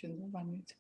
সুন্দর 1 minute.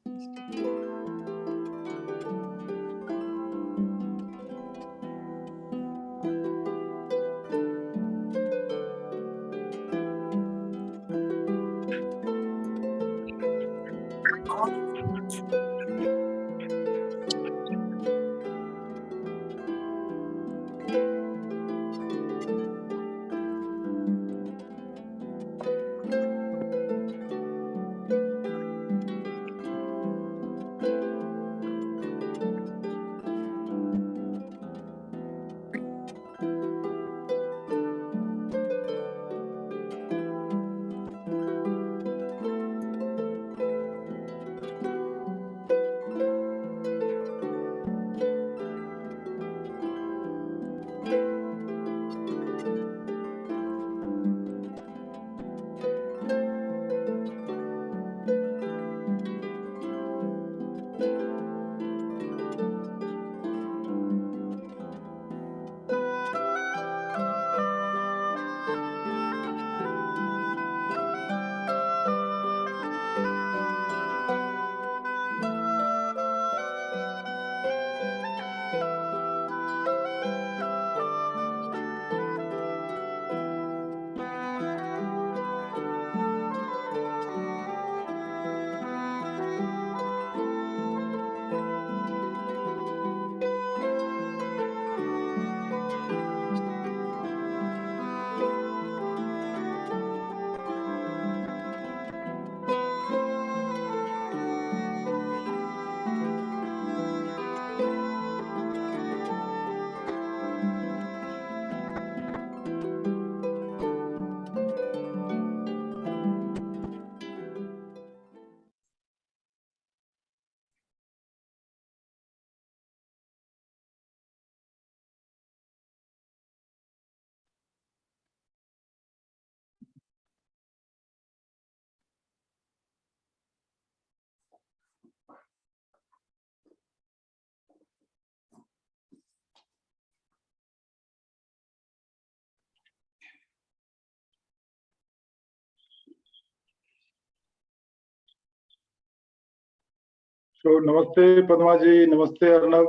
So, Namaste Padma ji, Namaste Arnab.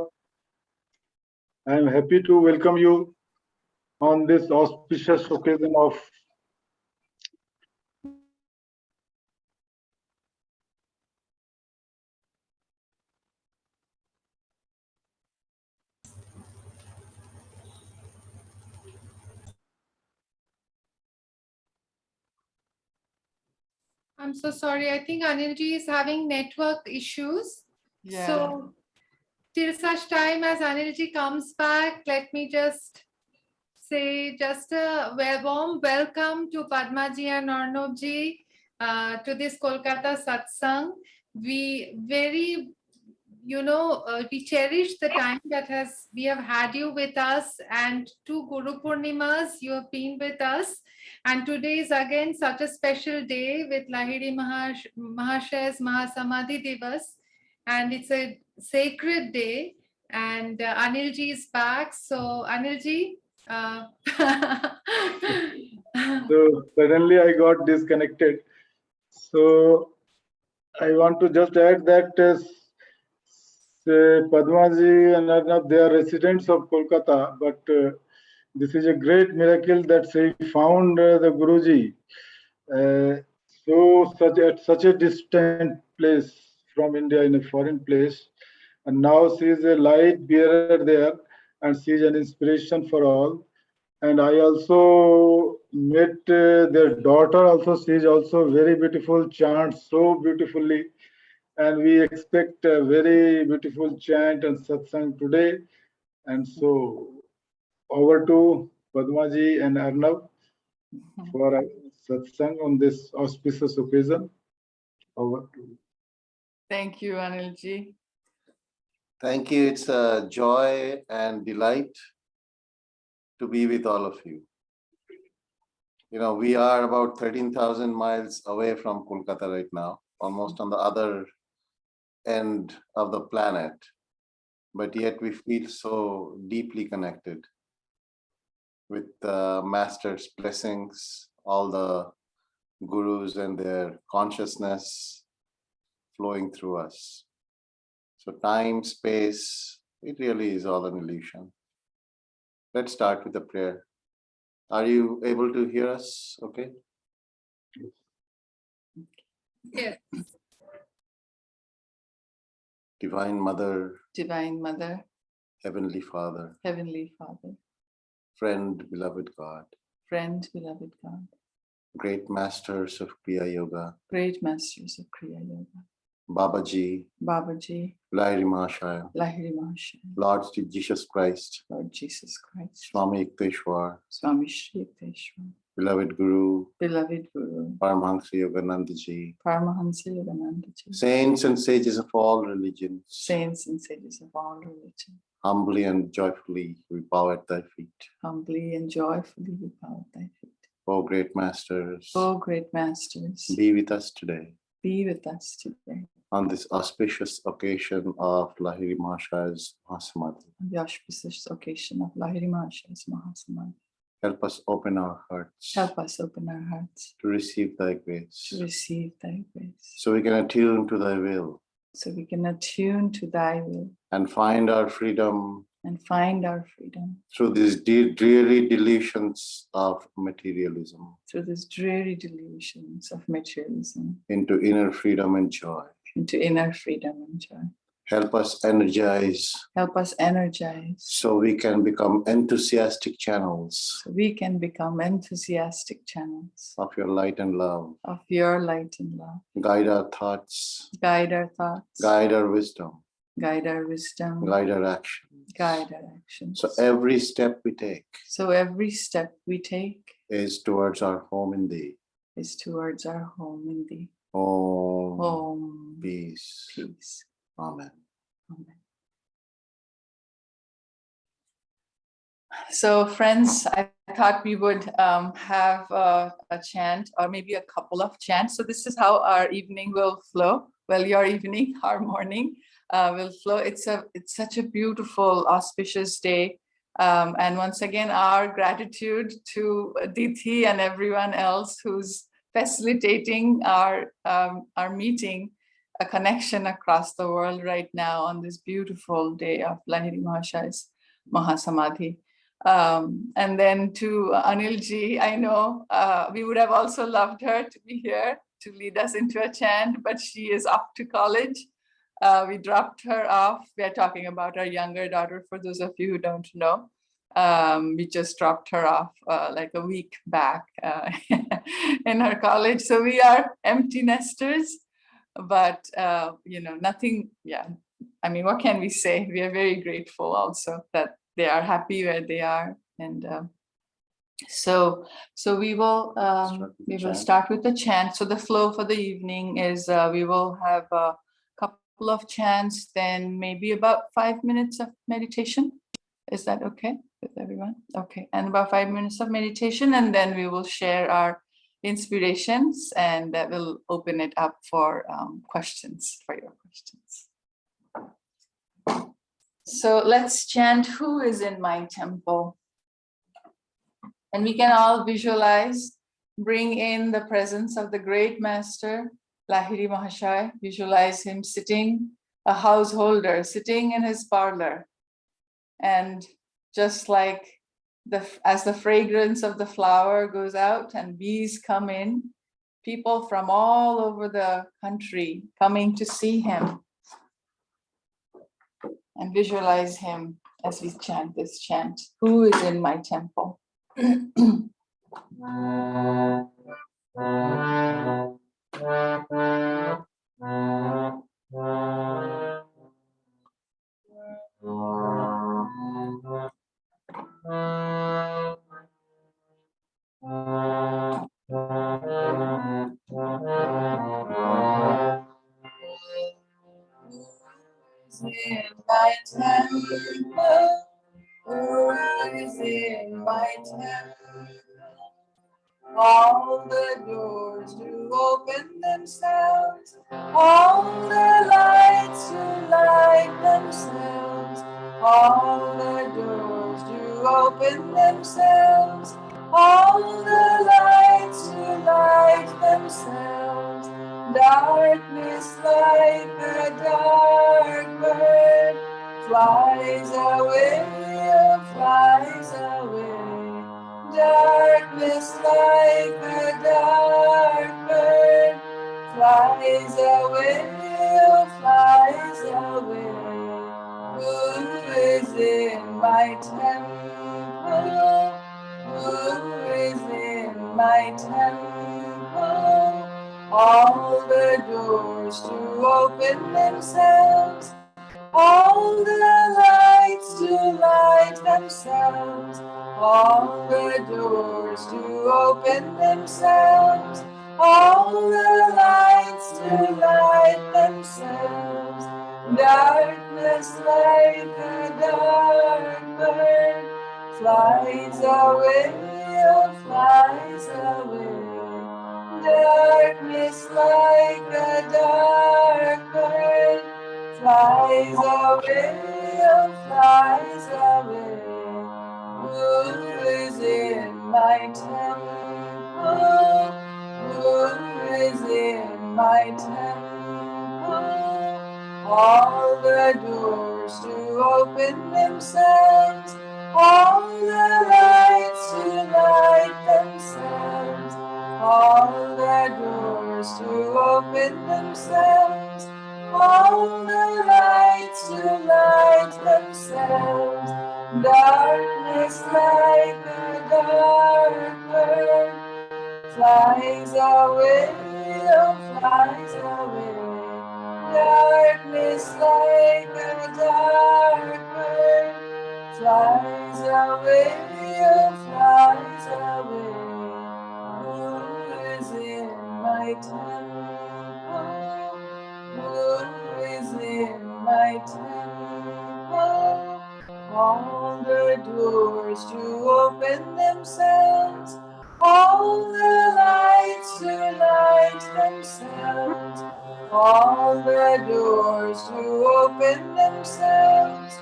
I am happy to welcome you on this auspicious occasion of I'm so sorry. I think Anilji is having network issues. Yeah. So till such time as Anilji comes back, let me just say just a warm welcome to Padma ji and Arnab ji to this Kolkata Satsang. We very, we cherish the time that we have had you with us, and 2 Guru Purnimas you have been with us. And today is again such a special day with Lahiri Mahasaya's Mahasamadhi Divas, and it's a sacred day. And Anilji is back. So Anilji, so suddenly I got disconnected. So I want to just add that Padma ji and Arnab, they are residents of Kolkata, but this is a great miracle that she found the Guruji. At such a distant place from India, in a foreign place, and now she is a light bearer there, and she is an inspiration for all. And I also met their daughter. Also, she is also very beautiful, chants so beautifully, and we expect a very beautiful chant and satsang today. And so, over to Padmaji and Arnab for a satsang on this auspicious occasion. Over to you. Thank you, Anilji. Thank you. It's a joy and delight to be with all of you. You know, we are about 13,000 miles away from Kolkata right now, almost on the other end of the planet, but yet we feel so deeply connected with the Master's blessings, all the gurus and their consciousness, flowing through us. So time, space, it really is all an illusion. Let's start with a prayer. Are you able to hear us? Okay. Yes. Divine Mother, Divine Mother, Heavenly Father, Heavenly Father, friend, beloved God, friend, beloved God, great masters of Kriya Yoga, great masters of Kriya Yoga, Babaji, Babaji, Lahiri Mahasaya, Lahiri Mahasaya, Lord Jesus Christ, Lord Jesus Christ, Swami Yukteswar, Swami Shri Yukteswar, beloved Guru, beloved Guru, Paramahansa Yoganandaji, Paramahansa Yogananda Ji, saints and sages of all religions, saints and sages of all religion, humbly and joyfully we bow at thy feet. humbly and joyfully we bow at thy feet. O great masters, O great masters, be with us today be with us today on this auspicious occasion of Lahiri Mahasaya's Mahasamadhi. on the auspicious occasion of Lahiri Mahashaya's Mahasamadhi. Help us open our hearts Help us open our hearts to receive thy grace, to receive thy grace, so we can attune to thy will so we can attune to thy will and find our freedom and find our freedom through these dreary delusions of materialism through these dreary delusions of materialism into inner freedom and joy. into inner freedom and joy. Help us energize Help us energize so we can become enthusiastic channels so we can become enthusiastic channels of your light and love. of your light and love. Guide our thoughts, Guide our thoughts, guide our wisdom, guide our wisdom, guide our actions. guide our actions. So every step we take So every step we take is towards our home in thee. is towards our home in thee. Om, Om, peace. peace. Amen. Amen. So friends, I thought we would have a chant or maybe a couple of chants. So this is how our evening will flow. Well, your evening, our morning will flow. It's such a beautiful, auspicious day. And once again, our gratitude to Dithi and everyone else who's facilitating our meeting, a connection across the world right now on this beautiful day of Lahiri Mahasaya's Mahasamadhi. And then to Anilji, I know we would have also loved her to be here to lead us into a chant, but she is off to college. We dropped her off. We are talking about our younger daughter, for those of you who don't know. We just dropped her off like a week back in her college. So we are empty nesters, but nothing, yeah. I mean, what can we say? We are very grateful also that they are happy where they are. And so we will start with the chant. So the flow for the evening is we will have a couple of chants, then maybe about 5 minutes of meditation. Is that okay with everyone? Okay, and about 5 minutes of meditation, and then we will share our inspirations, and that will open it up for questions, for your questions. So let's chant, who is in my temple? And we can all visualize, bring in the presence of the great master, Lahiri Mahasaya. Visualize him sitting, a householder, sitting in his parlor. And just like as the fragrance of the flower goes out and bees come in, people from all over the country coming to see him. And visualize him as we chant this chant. Who is in my temple? In my temple, who is in my temple? All the doors do open themselves, all the lights do light themselves, all the doors do open themselves, all the lights do light themselves. Darkness like a dark bird flies away, flies away. Darkness like a dark bird flies away, flies away. Who is in my temple? Who is in my temple? All the doors to open themselves, all the lights to light themselves, all the doors to open themselves, all the lights to light themselves. Darkness like a dark bird flies away, flies away. Darkness like a dark bird flies away, flies away. Who is in my temple? Who is in my temple? All the doors to open themselves, all the lights to light themselves, all the doors to open themselves, all the lights to light themselves. Darkness like a dark bird flies away, flies away. Darkness like a dark bird flies away, flies away. Who is in my temple? Who is in my temple? All the doors to open themselves, all the lights to light themselves, all the doors to open themselves,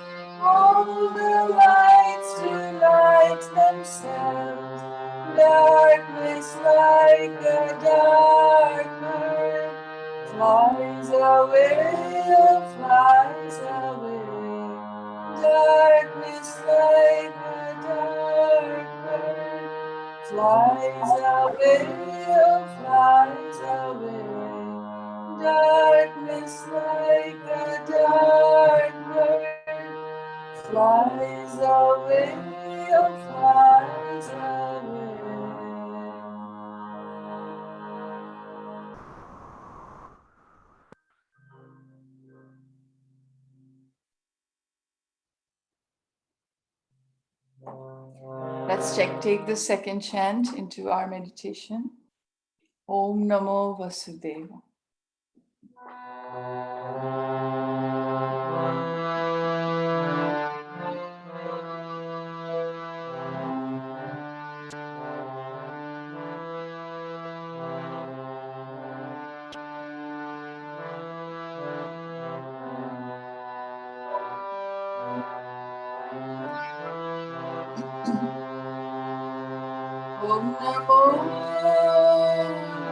all the lights to light themselves. Darkness like a dark bird flies away, flies away. Darkness like a dark bird flies away, flies away. Darkness like a dark bird flies away, flies away. Let's take the second chant into our meditation. Om Namo Vasudeva. Om Namo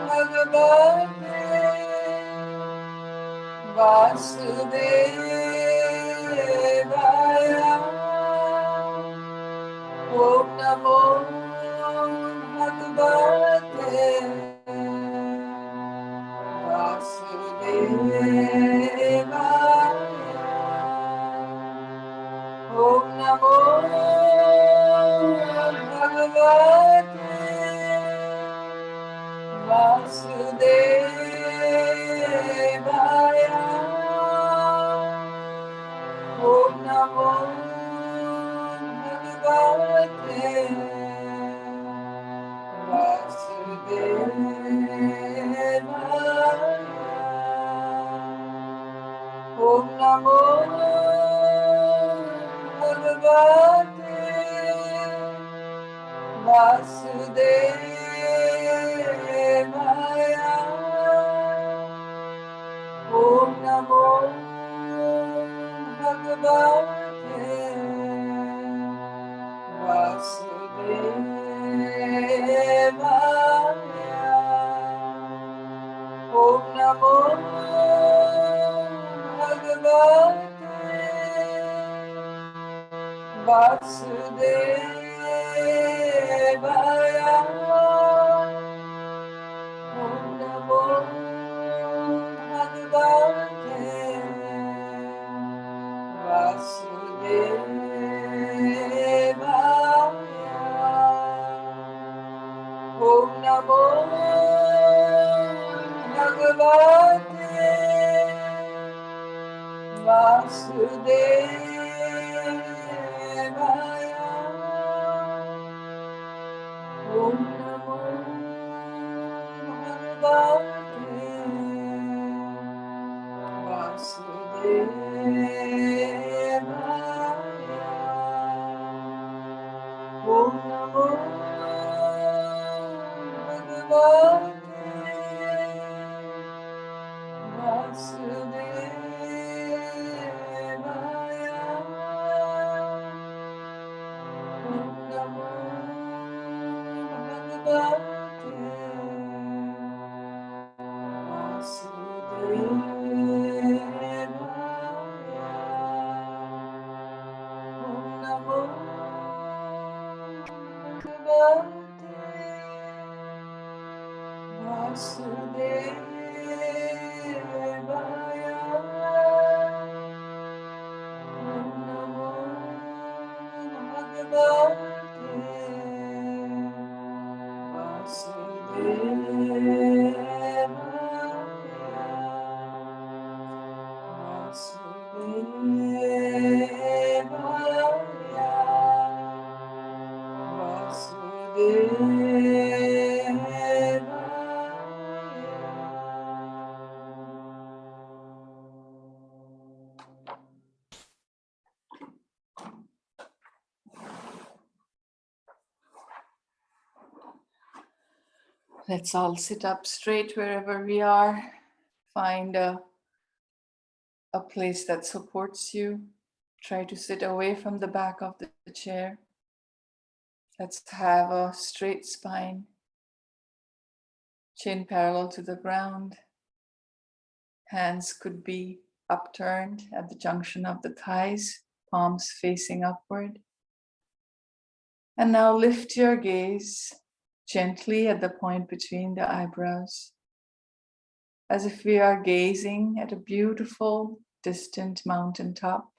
Bhagavate Vasudevaya. Om Namo Bhagavate Vasudevaya. Om Namo Bhagavate Vasudevaya. Om Namo Bhagavate Vasudevaya. Om Namo Bhagavate Vasudevaya. Om Namo Bhagavate Vasudevaya. Om Namo Vasudevaya. Om Namo Bhagavate Vasudevaya. Om Namo Bhagavate Vasudevaya. Om Namo Bhagavate Vasudevaya. Om Namo Bhagavate Vasudevaya. Om Namo Bhagavate Let's all sit up straight wherever we are. Find a place that supports you. Try to sit away from the back of the chair. Let's have a straight spine, chin parallel to the ground. Hands could be upturned at the junction of the thighs, palms facing upward. And now lift your gaze gently at the point between the eyebrows, as if we are gazing at a beautiful, distant mountaintop,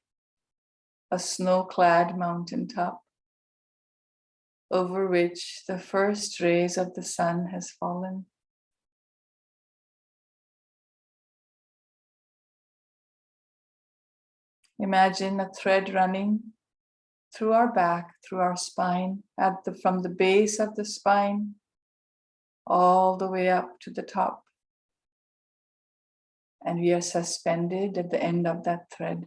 a snow-clad mountaintop, over which the first rays of the sun has fallen. Imagine a thread running through our back, through our spine, from the base of the spine, all the way up to the top. And we are suspended at the end of that thread.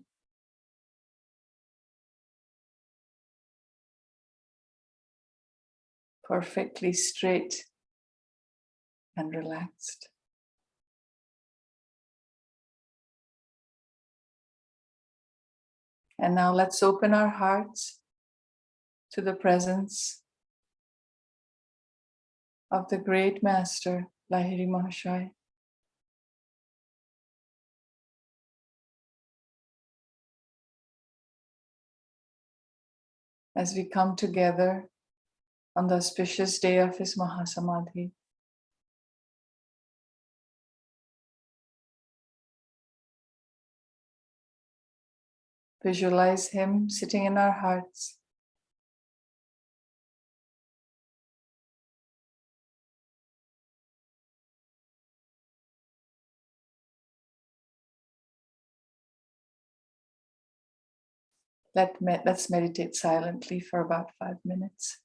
Perfectly straight and relaxed. And now let's open our hearts to the presence of the great master, Lahiri Mahasaya. As we come together on the auspicious day of his Mahasamadhi, visualize him sitting in our hearts. Let's meditate silently for about 5 minutes.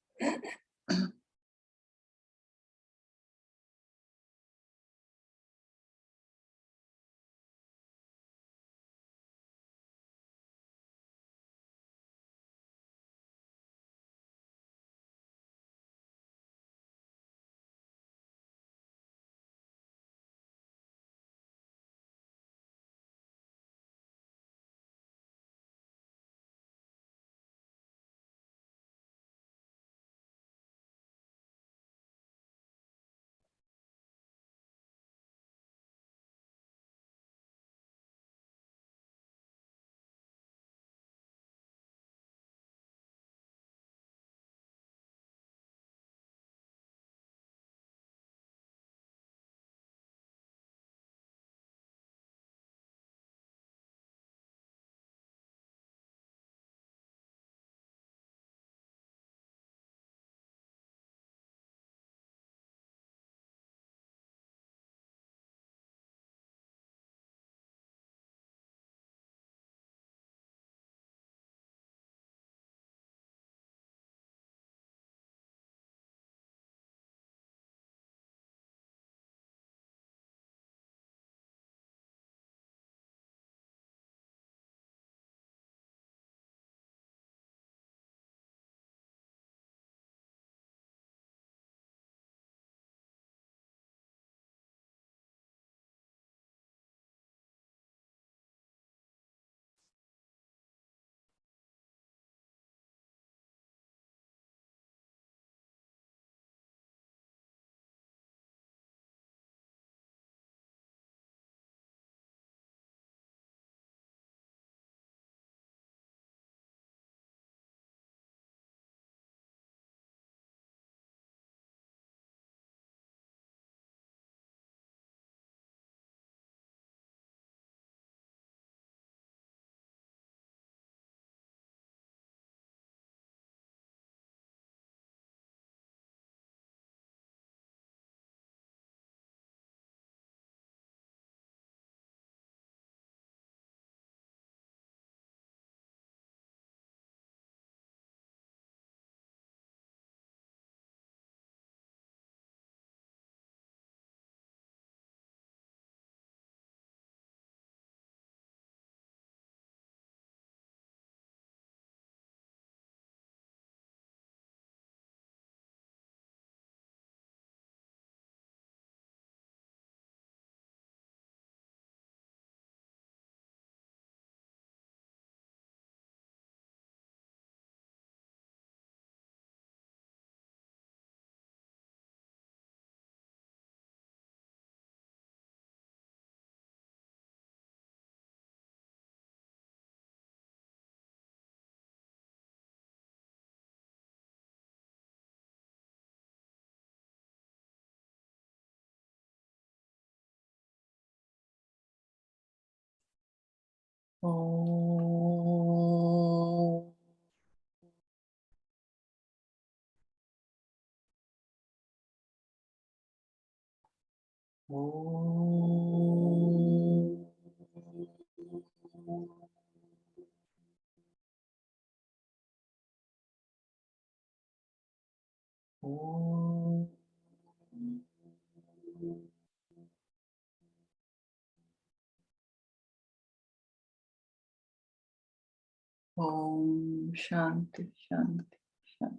Om Shanti Shanti Shanti.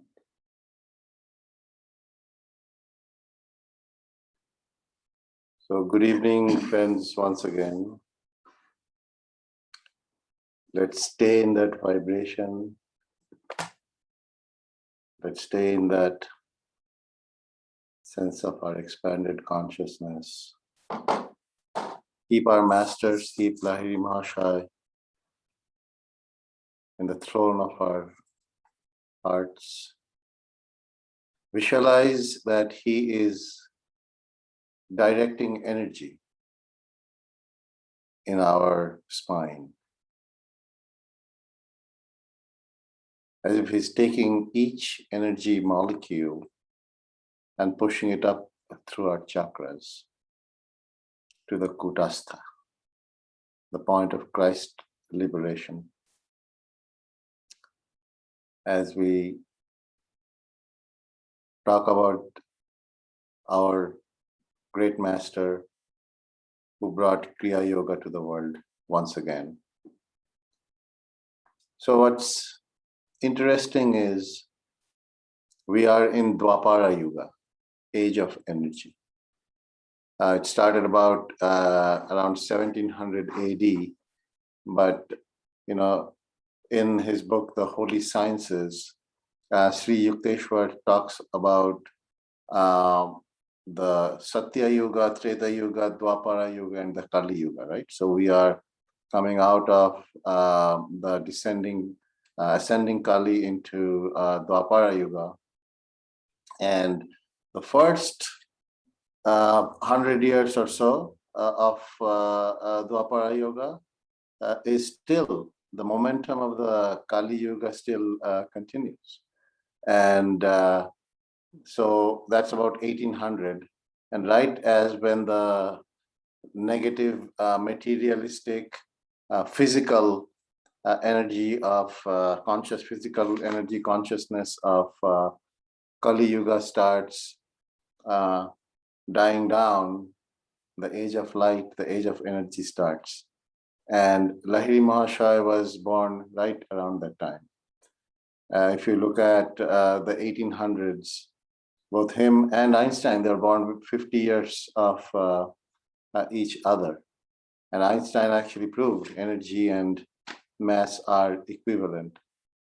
So good evening, friends, once again. Let's stay in that vibration. Let's stay in that sense of our expanded consciousness. Keep our masters, keep Lahiri Mahasaya in the throne of our hearts. Visualize that he is directing energy in our spine, as if he's taking each energy molecule and pushing it up through our chakras to the Kutastha, the point of Christ liberation. As we talk about our great master who brought Kriya Yoga to the world once again. So what's interesting is we are in Dwapara Yuga, age of energy. It started about around 1700 AD, but in his book, The Holy Sciences, Sri Yukteswar talks about the Satya Yuga, Treta Yuga, Dwapara Yuga, and the Kali Yuga, right? So we are coming out of the ascending Kali into Dwapara Yuga. And the first 100 years or so of Dwapara Yuga is still, the momentum of the Kali Yuga still continues. And so that's about 1800. And right as when the negative, materialistic, physical energy of physical energy consciousness of Kali Yuga starts dying down, the age of light, the age of energy starts. And Lahiri Mahasaya was born right around that time. If you look at the 1800s, both him and Einstein, they were born with 50 years of each other. And Einstein actually proved energy and mass are equivalent.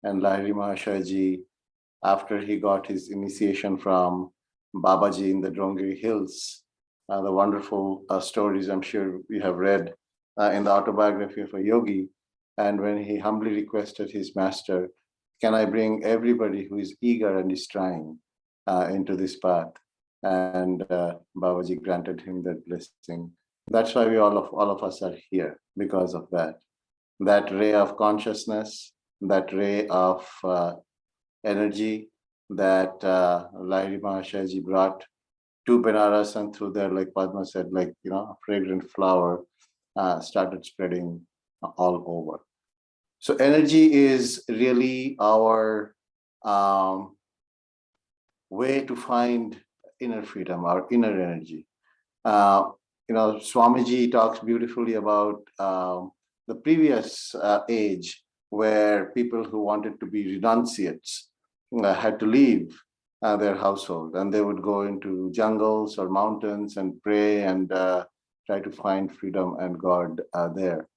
And Lahiri Mahasaya ji, after he got his initiation from Babaji in the Drongiri Hills, the wonderful stories I'm sure you have read in the autobiography of a yogi. And when he humbly requested his master, can I bring everybody who is eager and is trying into this path? And Babaji granted him that blessing. That's why we all of us are here, because of that. That ray of consciousness, that ray of energy that Lahiri Mahasaya ji brought to Benares, and through there, like Padma said, like, a fragrant flower started spreading all over. So energy is really our way to find inner freedom, our inner energy. Swamiji talks beautifully about the previous age, where people who wanted to be renunciates had to leave their household, and they would go into jungles or mountains and pray and try to find freedom and God there.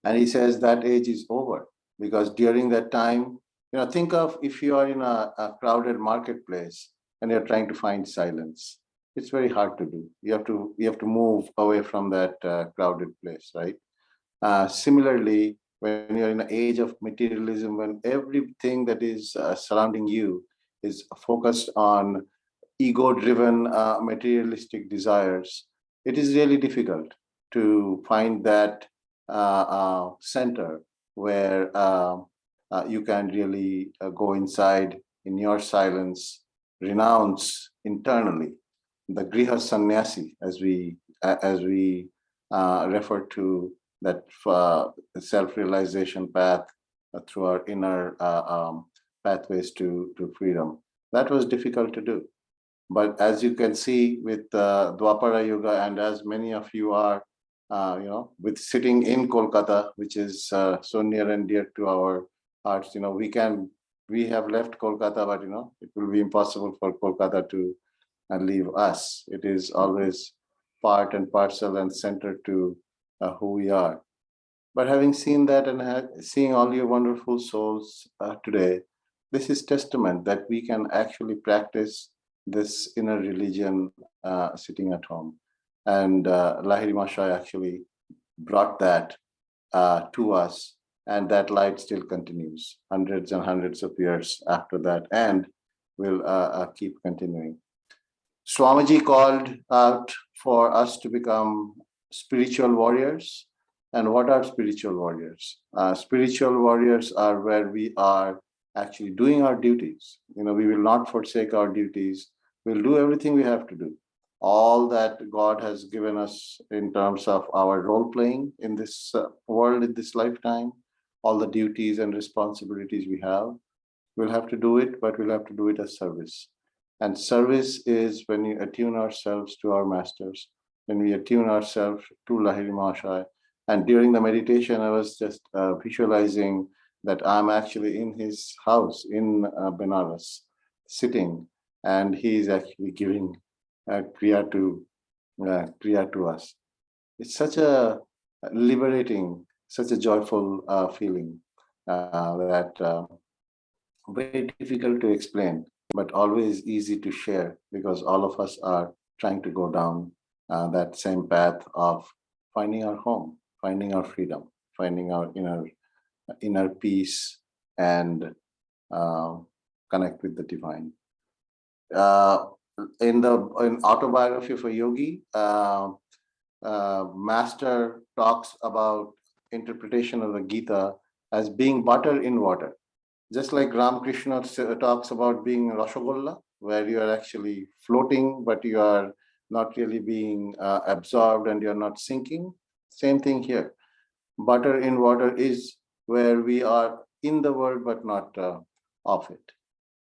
And he says that age is over, because during that time, think of if you are in a crowded marketplace and you're trying to find silence. It's very hard to do. You have to move away from that crowded place, right? Similarly, when you're in an age of materialism, when everything that is surrounding you is focused on ego-driven materialistic desires, it is really difficult to find that center where you can really go inside in your silence, renounce internally, the Griha Sannyasi, as we refer to that self-realization path through our inner pathways to freedom. That was difficult to do. But as you can see with Dwapara Yoga, and as many of you are, with sitting in Kolkata, which is so near and dear to our hearts, we have left Kolkata, but it will be impossible for Kolkata to leave us. It is always part and parcel and centered to who we are. But having seen that and seeing all your wonderful souls today, this is testament that we can actually practice this inner religion sitting at home. And Lahiri Mahasaya actually brought that to us, and that light still continues hundreds and hundreds of years after that, and will keep continuing. Swamiji called out for us to become spiritual warriors. And what are spiritual warriors? Spiritual warriors are where we are actually doing our duties. We will not forsake our duties. We'll do everything we have to do. All that God has given us in terms of our role playing in this world, in this lifetime, all the duties and responsibilities we have, we'll have to do it, but we'll have to do it as service. And service is when we attune ourselves to our masters, when we attune ourselves to Lahiri Mahasaya. And during the meditation, I was just visualizing that I'm actually in his house in Benares, sitting, and he is actually giving Kriya to us. It's such a liberating, such a joyful feeling that very difficult to explain, but always easy to share, because all of us are trying to go down that same path of finding our home, finding our freedom, finding our inner peace, and connect with the divine. In Autobiography of a Yogi, Master talks about interpretation of the Gita as being butter in water. Just like Ramakrishna talks about being Rashogolla, where you are actually floating, but you are not really being absorbed and you're not sinking. Same thing here. Butter in water is where we are in the world, but not of it.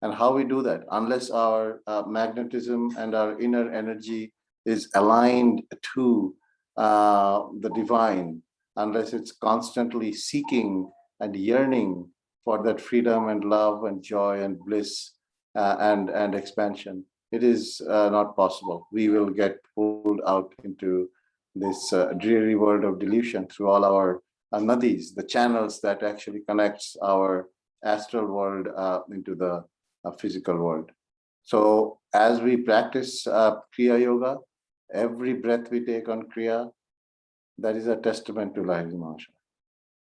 And how we do that? Unless our magnetism and our inner energy is aligned to the divine, unless it's constantly seeking and yearning for that freedom and love and joy and bliss and expansion, it is not possible. We will get pulled out into this dreary world of delusion through all our nadis, the channels that actually connects our astral world into the physical world. So as we practice Kriya Yoga, every breath we take on Kriya, that is a testament to Lahiri Mahasaya.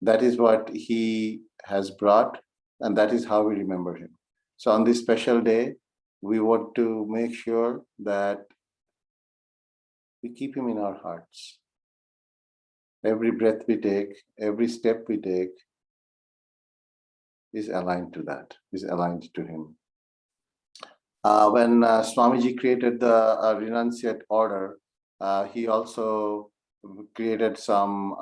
That is what he has brought, and that is how we remember him. So on this special day, we want to make sure that we keep him in our hearts. Every breath we take, every step we take is aligned to that, is aligned to him. When Swamiji created the renunciate order, he also created some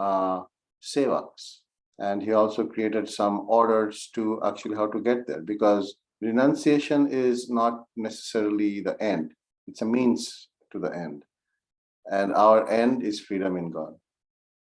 sevaks, and he also created some orders to actually how to get there, because renunciation is not necessarily the end. It's a means to the end. And our end is freedom in God,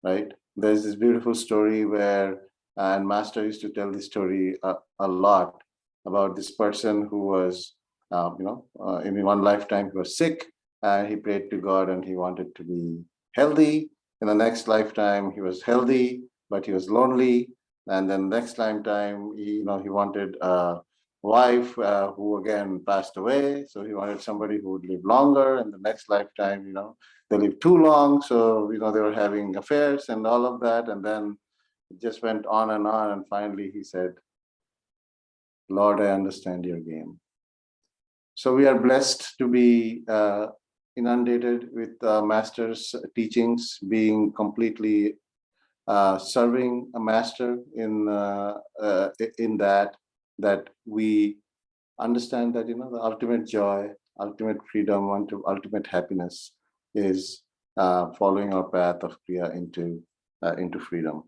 right? There's this beautiful story where, and Master used to tell this story a lot, about this person who was, in one lifetime he was sick, and he prayed to God and he wanted to be healthy. In the next lifetime he was healthy, but he was lonely. And then next lifetime he wanted a wife who again passed away, so he wanted somebody who would live longer. And the next lifetime, they lived too long, so they were having affairs and all of that. And then it just went on, and finally he said, Lord, I understand your game. So we are blessed to be inundated with Master's teachings, being completely serving a Master in that we understand that the ultimate joy, ultimate freedom, ultimate happiness is following our path of Kriya into freedom.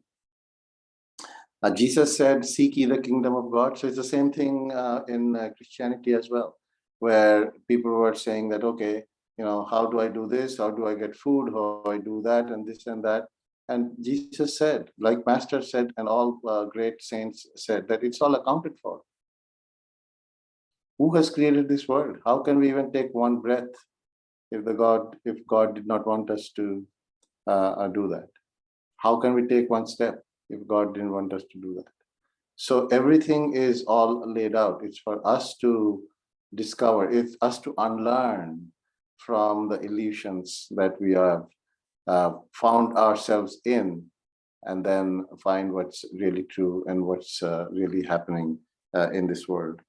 Jesus said, "Seek ye the kingdom of God." So it's the same thing in Christianity as well, where people were saying that, okay, how do I do this? How do I get food? How do I do that? And this and that. And Jesus said, like Master said, and all great saints said, that it's all accounted for. Who has created this world? How can we even take one breath if God did not want us to do that? How can we take one step if God didn't want us to do that? So everything is all laid out. It's for us to discover. It's us to unlearn from the illusions that we have found ourselves in, and then find what's really true and what's really happening in this world.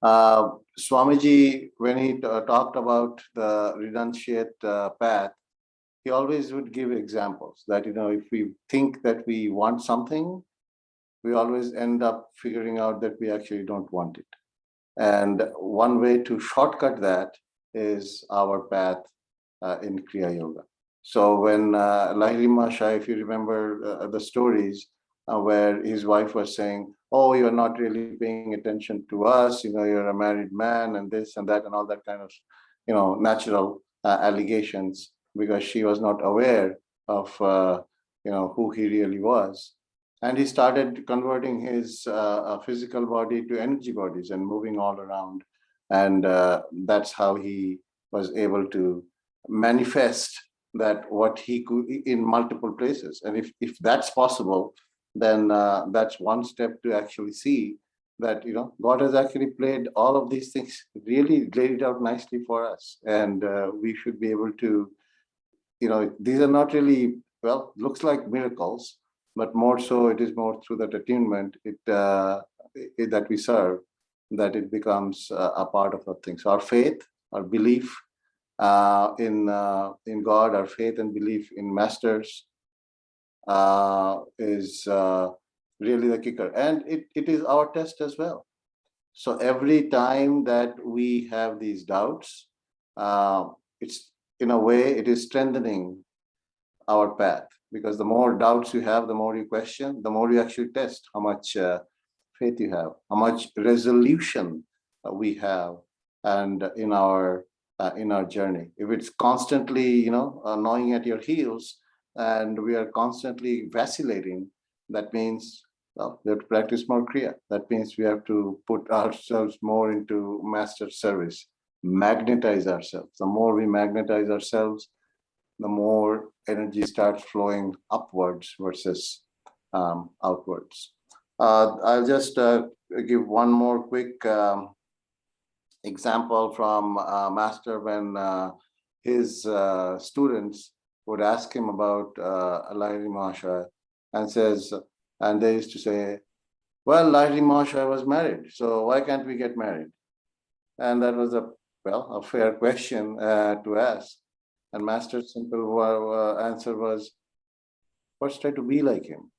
Swamiji, when he talked about the renunciate path, he always would give examples that, if we think that we want something, we always end up figuring out that we actually don't want it. And one way to shortcut that is our path in Kriya Yoga. So when Lahiri Mahasaya, if you remember the stories where his wife was saying, "Oh, you're not really paying attention to us, you're a married man," and this and that and all that kind of, natural allegations, because she was not aware of, who he really was. And he started converting his physical body to energy bodies and moving all around. And that's how he was able to manifest that what he could in multiple places. And if that's possible, then that's one step to actually see that, God has actually played all of these things, really laid it out nicely for us. And we should be able to, these are not really, looks like miracles, but more so it is more through that attunement that we serve, that it becomes a part of our thing. So our faith, our belief in God, our faith and belief in masters is really the kicker. And it is our test as well. So every time that we have these doubts, it's in a way, it is strengthening our path, because the more doubts you have, the more you question, the more you actually test how much faith you have, how much resolution we have, and in our journey. If it's constantly, gnawing at your heels, and we are constantly vacillating, that means, we have to practice more Kriya. That means we have to put ourselves more into master service, magnetize ourselves. The more we magnetize ourselves, the more energy starts flowing upwards versus outwards. I'll just give one more quick example from Master, when his students would ask him about Lahiri Mahasaya, and they used to say, "Well, Lahiri Mahasaya was married, so why can't we get married?" And that was a fair question to ask. And Master's simple answer was, first try to be like him.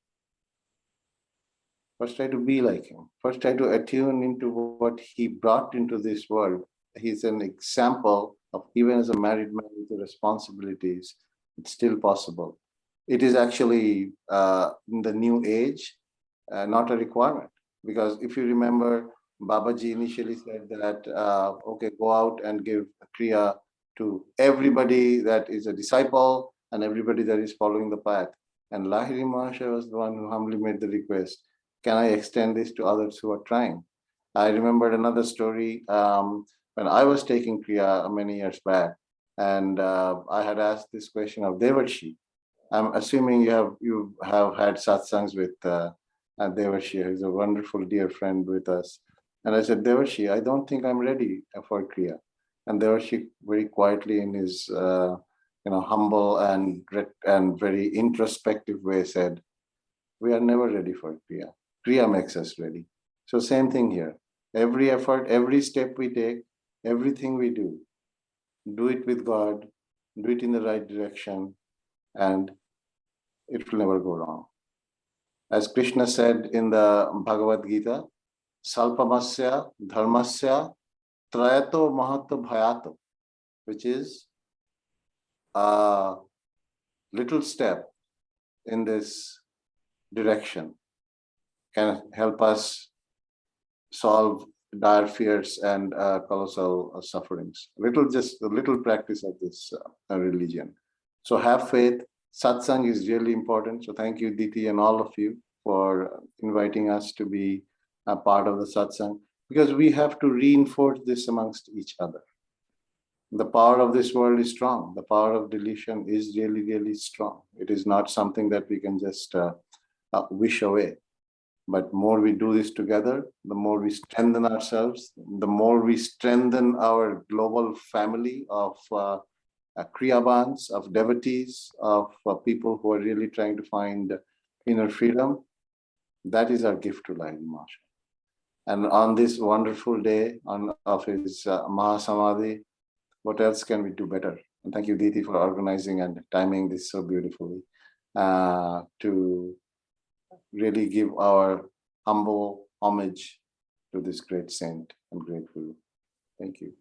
First try to be like him. First try to attune into what he brought into this world. He's an example of, even as a married man with the responsibilities, it's still possible. It is actually in the new age, not a requirement. Because if you remember, Babaji initially said that, okay, go out and give Kriya to everybody that is a disciple and everybody that is following the path. And Lahiri Mahasaya was the one who humbly made the request, can I extend this to others who are trying? I remembered another story when I was taking Kriya many years back, and I had asked this question of Devarshi. I'm assuming you have had satsangs with Devarshi, who's a wonderful dear friend with us. And I said, Devarshi, I don't think I'm ready for Kriya. And Devarshi very quietly, in his humble and very introspective way, said, we are never ready for Kriya. Kriya makes us ready. So same thing here. Every effort, every step we take, everything we do it with God, do it in the right direction, and it will never go wrong. As Krishna said in the Bhagavad Gita, Salpamasya Dharmasya Trayato Mahato Bhayato, which is a little step in this direction, can help us solve dire fears and colossal sufferings. Just a little practice of this religion. So have faith. Satsang is really important. So thank you, Diti, and all of you for inviting us to be a part of the Satsang, because we have to reinforce this amongst each other. The power of this world is strong. The power of delusion is really, really strong. It is not something that we can just wish away. But more we do this together, the more we strengthen ourselves, the more we strengthen our global family of Kriyabans, of devotees, of people who are really trying to find inner freedom. That is our gift to Lahiri Mahasaya. And on this wonderful day of his Mahasamadhi, what else can we do better? And thank you, Diti, for organizing and timing this so beautifully to really give our humble homage to this great saint and great guru. Thank you.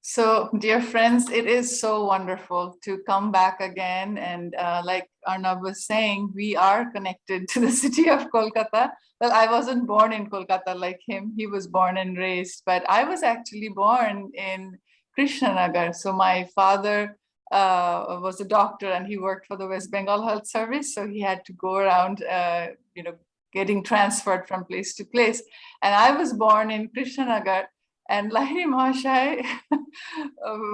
So, dear friends, it is so wonderful to come back again. And like Arnab was saying, we are connected to the city of Kolkata. Well, I wasn't born in Kolkata like him. He was born and raised, but I was actually born in Krishnanagar. So my father was a doctor and he worked for the West Bengal Health Service. So he had to go around, getting transferred from place to place. And I was born in Krishnanagar. And Lahiri Mahasaya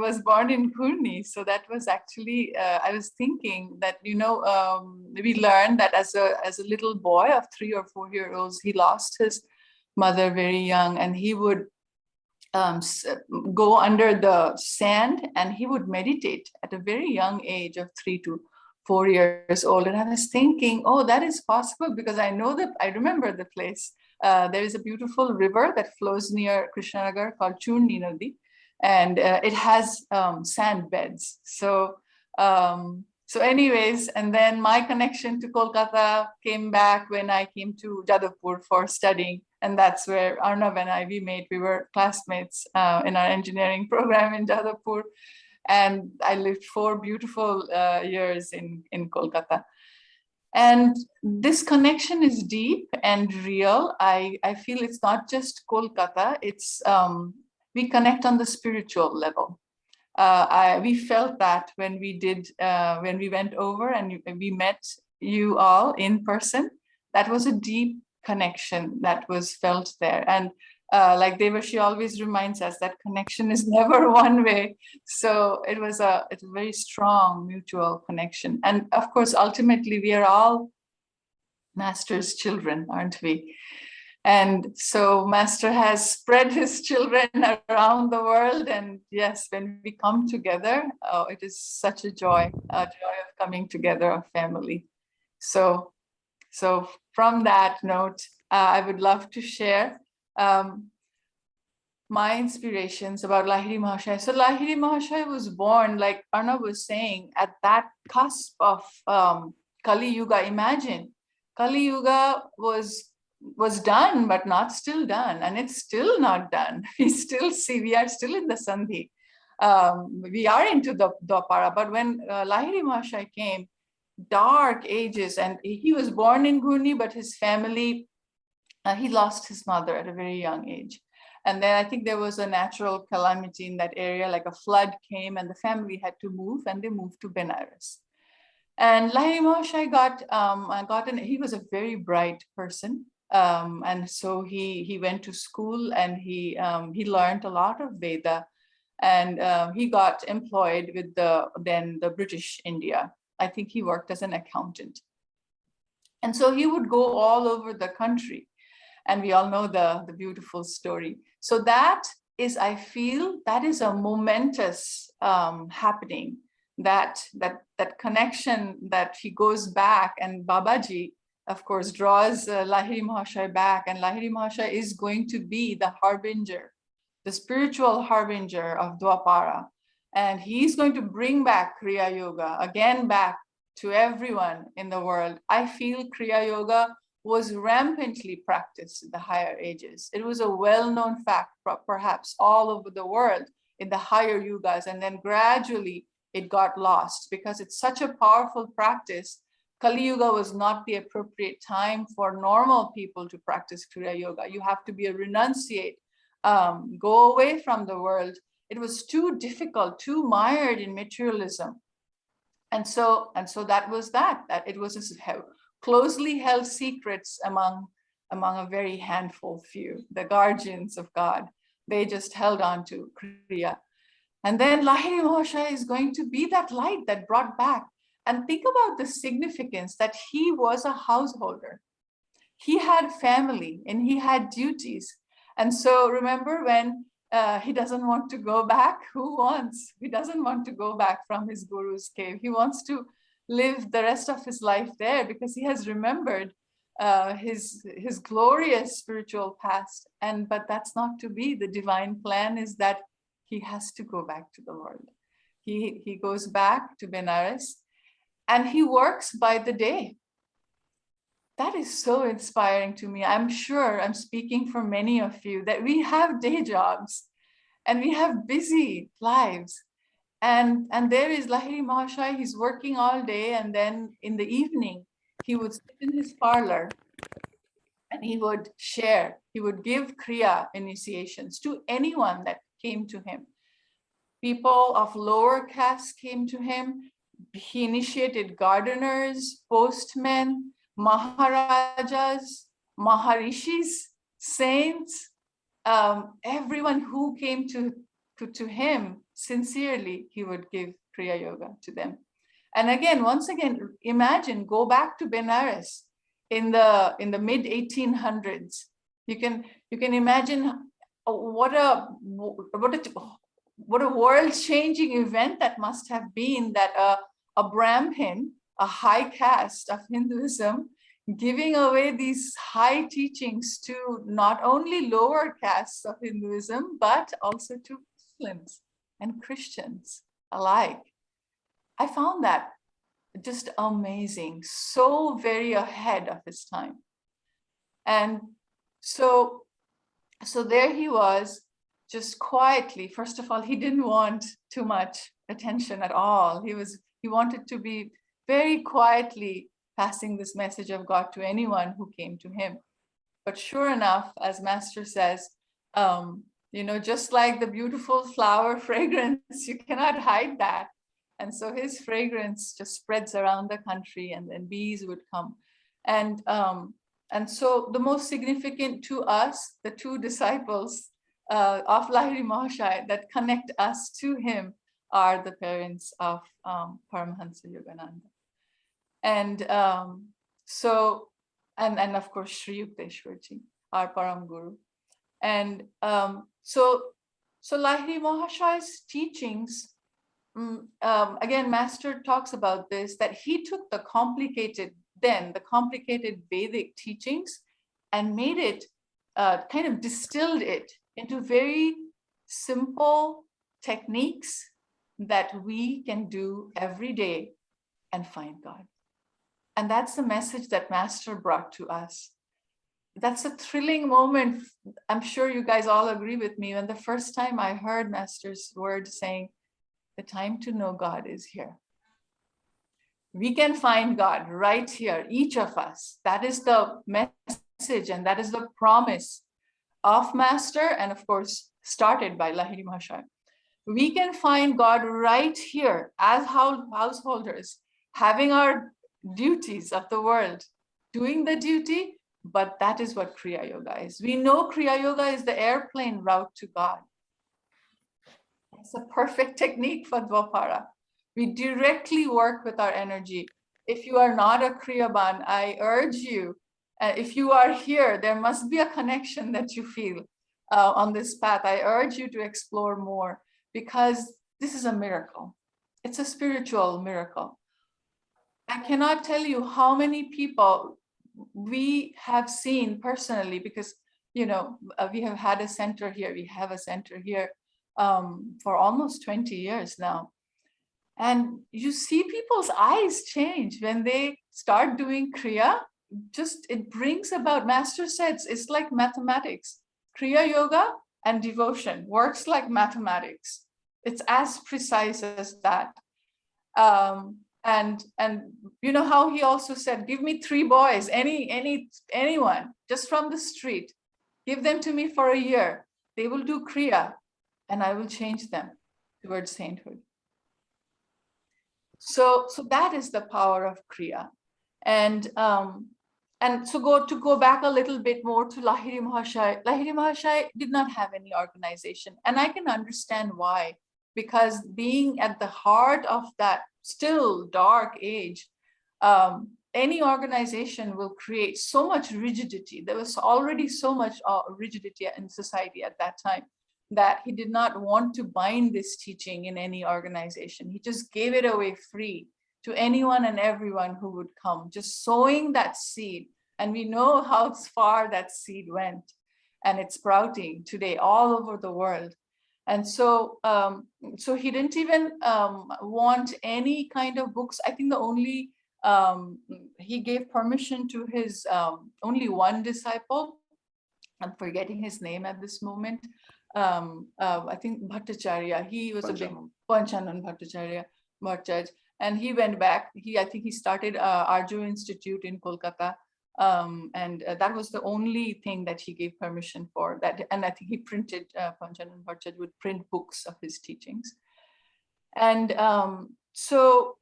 was born in Kurni. So that was actually, I was thinking that, we learned that as a little boy of 3 or 4 years old, he lost his mother very young, and he would go under the sand and he would meditate at a very young age of 3 to 4 years old. And I was thinking, oh, that is possible, because I remember the place. There is a beautiful river that flows near Krishnanagar called Churni Nadi, and it has sand beds. So anyways, and then my connection to Kolkata came back when I came to Jadavpur for studying. And that's where Arnab and we met. We were classmates in our engineering program in Jadavpur. And I lived 4 beautiful years in Kolkata. And this connection is deep and real. I feel it's not just Kolkata, it's we connect on the spiritual level. We felt that when we went over and we met you all in person. That was a deep connection that was felt there. And like Devashi always reminds us, that connection is never one way. So it's a very strong mutual connection. And of course, ultimately, we are all Master's children, aren't we? And so Master has spread his children around the world. And yes, when we come together, it is such a joy of coming together, a family. So from that note, I would love to share my inspirations about Lahiri Mahasaya. So Lahiri Mahasaya was born, like Arnab was saying, at that cusp of Kali Yuga. Imagine, Kali Yuga was done, but not still done, and it's still not done. We are still in the Sandhi. We are into the Dwapara, but when Lahiri Mahasaya came, dark ages, and he was born in Ghurni, but his family, he lost his mother at a very young age. And then I think there was a natural calamity in that area, like a flood came, and the family had to move, and they moved to Benares. And Lahiri Mahasaya he was a very bright person. And so he went to school, and he learned a lot of Veda, and he got employed with the British India. I think he worked as an accountant. And so he would go all over the country. And we all know the beautiful story. So that is, I feel, that is a momentous happening, that connection, that he goes back, and Babaji, of course, draws Lahiri Mahasaya back, and Lahiri Mahasaya is going to be the harbinger, the spiritual harbinger of Dwapara. And he's going to bring back Kriya Yoga again back to everyone in the world. I feel Kriya Yoga was rampantly practiced in the higher ages. It was a well-known fact, perhaps all over the world in the higher yugas, and then gradually it got lost because it's such a powerful practice. Kali Yuga was not the appropriate time for normal people to practice Kriya Yoga. You have to be a renunciate, go away from the world. It was too difficult, too mired in materialism. And so that was that it was a closely held secrets among a very handful few, the guardians of God. They just held on to Kriya. And then Lahiri Mahasaya is going to be that light that brought back. And think about the significance that he was a householder. He had family and he had duties. And so remember when he doesn't want to go back, who wants? He doesn't want to go back from his guru's cave. He wants to live the rest of his life there because he has remembered his glorious spiritual past. But that's not to be. The divine plan is that he has to go back to the Lord. He goes back to Benares and he works by the day. That is so inspiring to me. I'm sure I'm speaking for many of you that we have day jobs and we have busy lives. And there is Lahiri Mahasaya, he's working all day, and then in the evening, he would sit in his parlor and he would share, he would give Kriya initiations to anyone that came to him. People of lower castes came to him. He initiated gardeners, postmen, Maharajas, Maharishis, saints, everyone who came to him sincerely, he would give Kriya Yoga to them. And again, once again, imagine, go back to Benares in the mid 1800s. You can imagine what a world-changing event that must have been, that a Brahmin, a high caste of Hinduism, giving away these high teachings to not only lower castes of Hinduism, but also to Muslims and Christians alike. I found that just amazing, so very ahead of his time. And so there he was, just quietly. First of all, he didn't want too much attention at all. He wanted to be very quietly passing this message of God to anyone who came to him. But sure enough, as Master says, just like the beautiful flower fragrance, you cannot hide that. And so his fragrance just spreads around the country, and then bees would come. And so the most significant to us, the two disciples of Lahiri Mahasaya that connect us to him, are the parents of Paramhansa Yogananda. And and of course, Sri Yukteswarji, our Param Guru. And so Lahiri Mahasaya's teachings, again, Master talks about this, that he took the complicated Vedic teachings and made it, kind of distilled it into very simple techniques that we can do every day and find God. And that's the message that Master brought to us. That's a thrilling moment. I'm sure you guys all agree with me. When the first time I heard Master's words saying, the time to know God is here. We can find God right here, each of us. That is the message, and that is the promise of Master, and of course, started by Lahiri Mahasaya. We can find God right here as householders, having our duties of the world, doing the duty, but that is what Kriya Yoga is. We know Kriya Yoga is the airplane route to God. It's a perfect technique for Dvapara. We directly work with our energy. If you are not a Kriyaban, I urge you, if you are here, there must be a connection that you feel on this path. I urge you to explore more, because this is a miracle. It's a spiritual miracle. I cannot tell you how many people we have seen personally, because we have had a center here. We have a center here for almost 20 years now. And you see people's eyes change when they start doing Kriya. it brings about, Master says, it's like mathematics. Kriya Yoga and devotion works like mathematics. It's as precise as that. And you know how he also said, give me 3 boys, anyone, just from the street, give them to me for a year. They will do Kriya and I will change them towards sainthood. So that is the power of Kriya. And so to go back a little bit more to Lahiri Mahasaya. Lahiri Mahasaya did not have any organization. And I can understand why, because being at the heart of that still dark age, any organization will create so much rigidity. There was already so much rigidity in society at that time that he did not want to bind this teaching in any organization. He just gave it away free to anyone and everyone who would come, just sowing that seed. And we know how far that seed went, and it's sprouting today all over the world. And so he didn't even want any kind of books. I think the only, he gave permission to his only one disciple. I'm forgetting his name at this moment. I think Bhattacharya, he was a big Panchanan Bhattacharya, Bhattacharya, and he went back. I think he started Arjo Institute in Kolkata. And that was the only thing that he gave permission for that. And I think he printed, Panchanan Bhattacharya would print books of his teachings. And so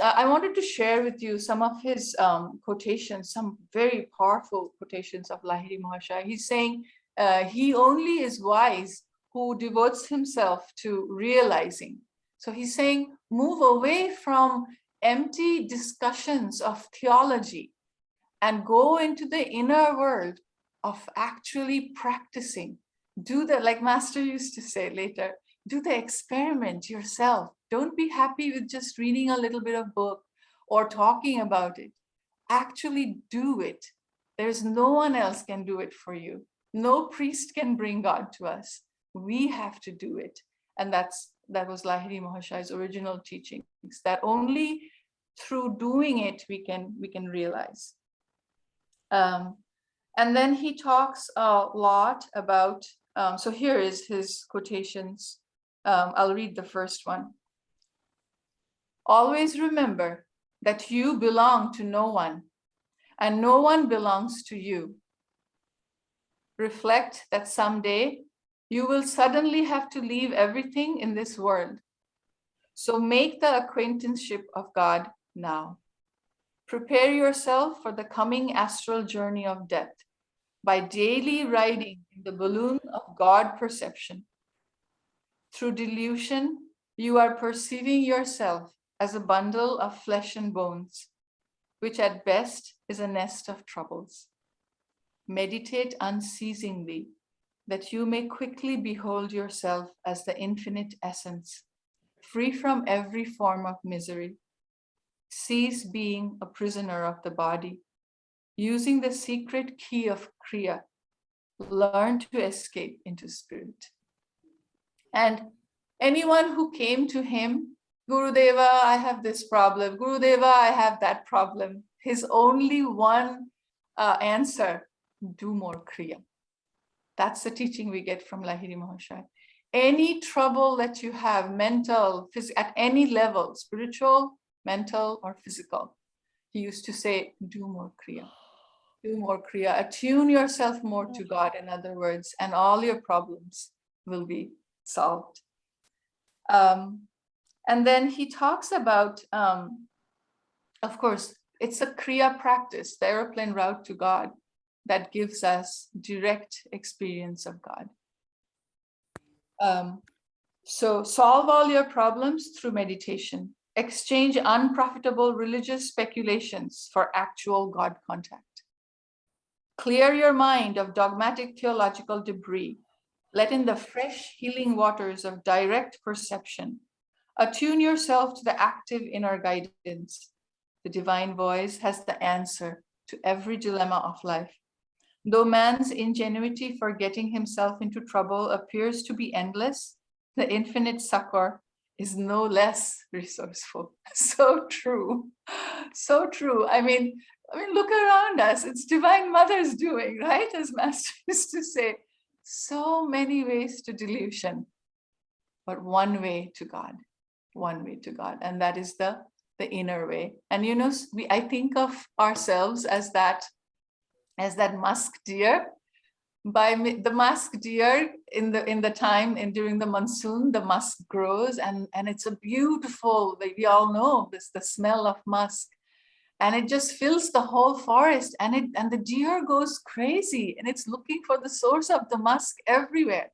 I wanted to share with you some of his quotations, some very powerful quotations of Lahiri Mahasaya. He's saying, he only is wise who devotes himself to realizing. So he's saying, move away from empty discussions of theology and go into the inner world of actually practicing. Do the, like Master used to say later, do the experiment yourself. Don't be happy with just reading a little bit of book or talking about it. Actually do it. There's no one else can do it for you. No priest can bring God to us. We have to do it. And that was Lahiri Mahasaya's original teachings, that only through doing it we can realize. And then he talks a lot about, so here is his quotations. I'll read the first one. Always remember that you belong to no one, and no one belongs to you. Reflect that someday you will suddenly have to leave everything in this world. So make the acquaintanceship of God now. Prepare yourself for the coming astral journey of death by daily riding in the balloon of God perception. Through delusion, you are perceiving yourself as a bundle of flesh and bones, which at best is a nest of troubles. Meditate unceasingly, that you may quickly behold yourself as the infinite essence, free from every form of misery. Cease being a prisoner of the body. Using the secret key of Kriya, learn to escape into spirit. And anyone who came to him, Gurudeva, I have this problem. Gurudeva, I have that problem. His only one answer, do more Kriya. That's the teaching we get from Lahiri Mahasaya. Any trouble that you have, mental, at any level, spiritual, mental, or physical, he used to say, do more Kriya. Do more Kriya. Attune yourself more to God, in other words, and all your problems will be solved. And then he talks about, of course, it's a Kriya practice, the airplane route to God, that gives us direct experience of God. So solve all your problems through meditation. Exchange unprofitable religious speculations for actual God contact. Clear your mind of dogmatic theological debris. Let in the fresh healing waters of direct perception. Attune yourself to the active inner guidance. The divine voice has the answer to every dilemma of life. Though man's ingenuity for getting himself into trouble appears to be endless, the infinite succor is no less resourceful. So true. So true. I mean, I mean, look around us. It's Divine Mother's doing, right? As Master used to say, so many ways to delusion, but one way to God, one way to God. And that is the inner way. And you know, I think of ourselves as that musk deer. By the musk deer in the time and during the monsoon, the musk grows and it's a beautiful, like we all know this, the smell of musk, and it just fills the whole forest, and the deer goes crazy and it's looking for the source of the musk everywhere.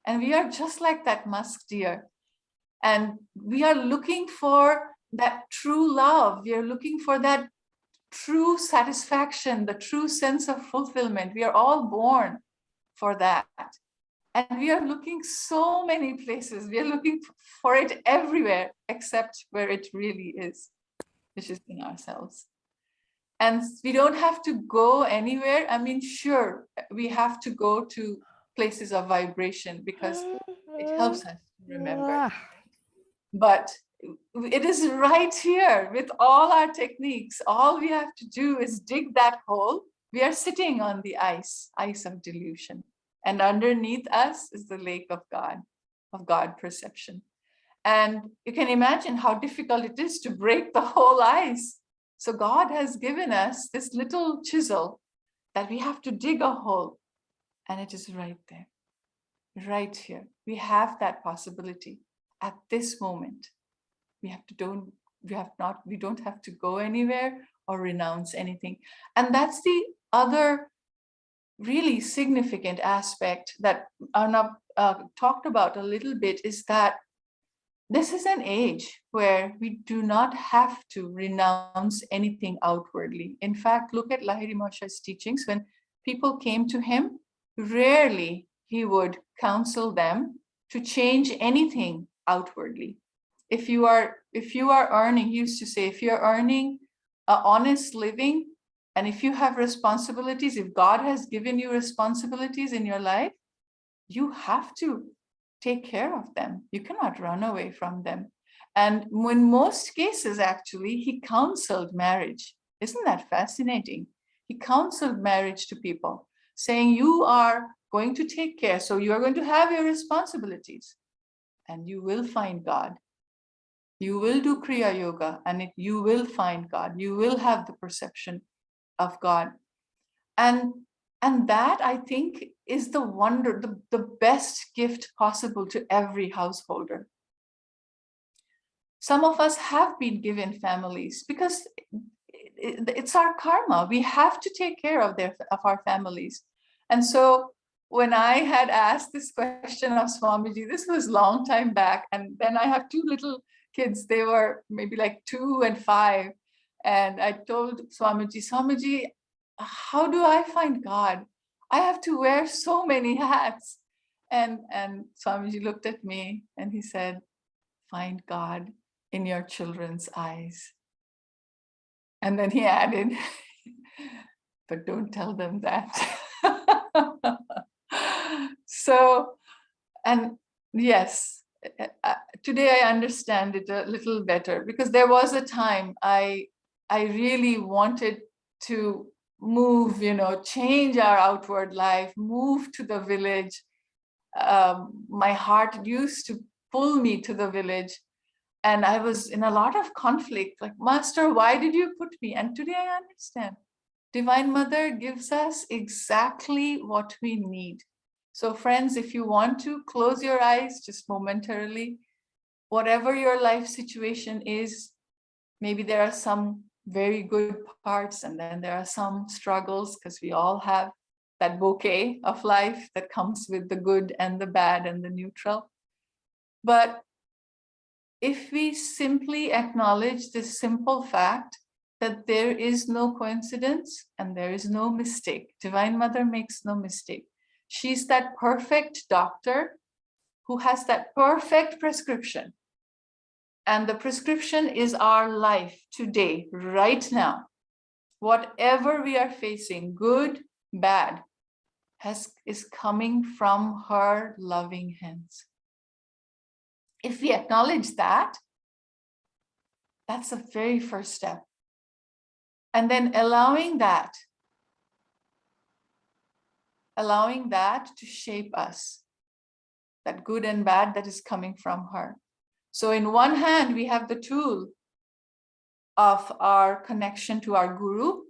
And we are just like that musk deer, and we are looking for that true love. We are looking for that true satisfaction, the true sense of fulfillment. We are all born for that. And we are looking so many places. We are looking for it everywhere except where it really is, which is in ourselves. And we don't have to go anywhere. I mean, sure, we have to go to places of vibration because it helps us remember. But it is right here with all our techniques. All we have to do is dig that hole. We are sitting on the ice of delusion. And underneath us is the lake of God perception. And you can imagine how difficult it is to break the whole ice. So God has given us this little chisel that we have to dig a hole. And it is right there, right here. We have that possibility at this moment. We don't have to go anywhere or renounce anything. And that's the other really significant aspect that Arnab talked about a little bit, is that this is an age where we do not have to renounce anything outwardly. In fact, look at Lahiri Mahasaya's teachings. When people came to him, rarely he would counsel them to change anything outwardly. If you are earning, he used to say, if you're earning an honest living, and if you have responsibilities, if God has given you responsibilities in your life, you have to take care of them. You cannot run away from them. And in most cases, actually, he counseled marriage. Isn't that fascinating? He counseled marriage to people, saying, you are going to take care, so you are going to have your responsibilities, and you will find God. You will do Kriya Yoga, and you will find God. You will have the perception of God. And that, I think, is the wonder, the best gift possible to every householder. Some of us have been given families because it's our karma. We have to take care of our families. And so when I had asked this question of Swamiji, this was a long time back, and then I have two little kids. They were maybe like 2 and 5. And I told Swamiji, how do I find God? I have to wear so many hats. And Swamiji looked at me and he said, find God in your children's eyes. And then he added, but don't tell them that. So, and yes, today I understand it a little better, because there was a time I really wanted to move, change our outward life, move to the village. My heart used to pull me to the village, and I was in a lot of conflict, like, Master, why did you put me? And today I understand. Divine Mother gives us exactly what we need. So friends, if you want to close your eyes just momentarily, whatever your life situation is, maybe there are some very good parts, and then there are some struggles, because we all have that bouquet of life that comes with the good and the bad and the neutral. But if we simply acknowledge this simple fact that there is no coincidence and there is no mistake, Divine Mother makes no mistake. She's that perfect doctor who has that perfect prescription. And the prescription is our life today, right now. Whatever we are facing, good, bad, is coming from her loving hands. If we acknowledge that, that's the very first step. And then allowing that to shape us, that good and bad that is coming from her. So in one hand, we have the tool of our connection to our guru,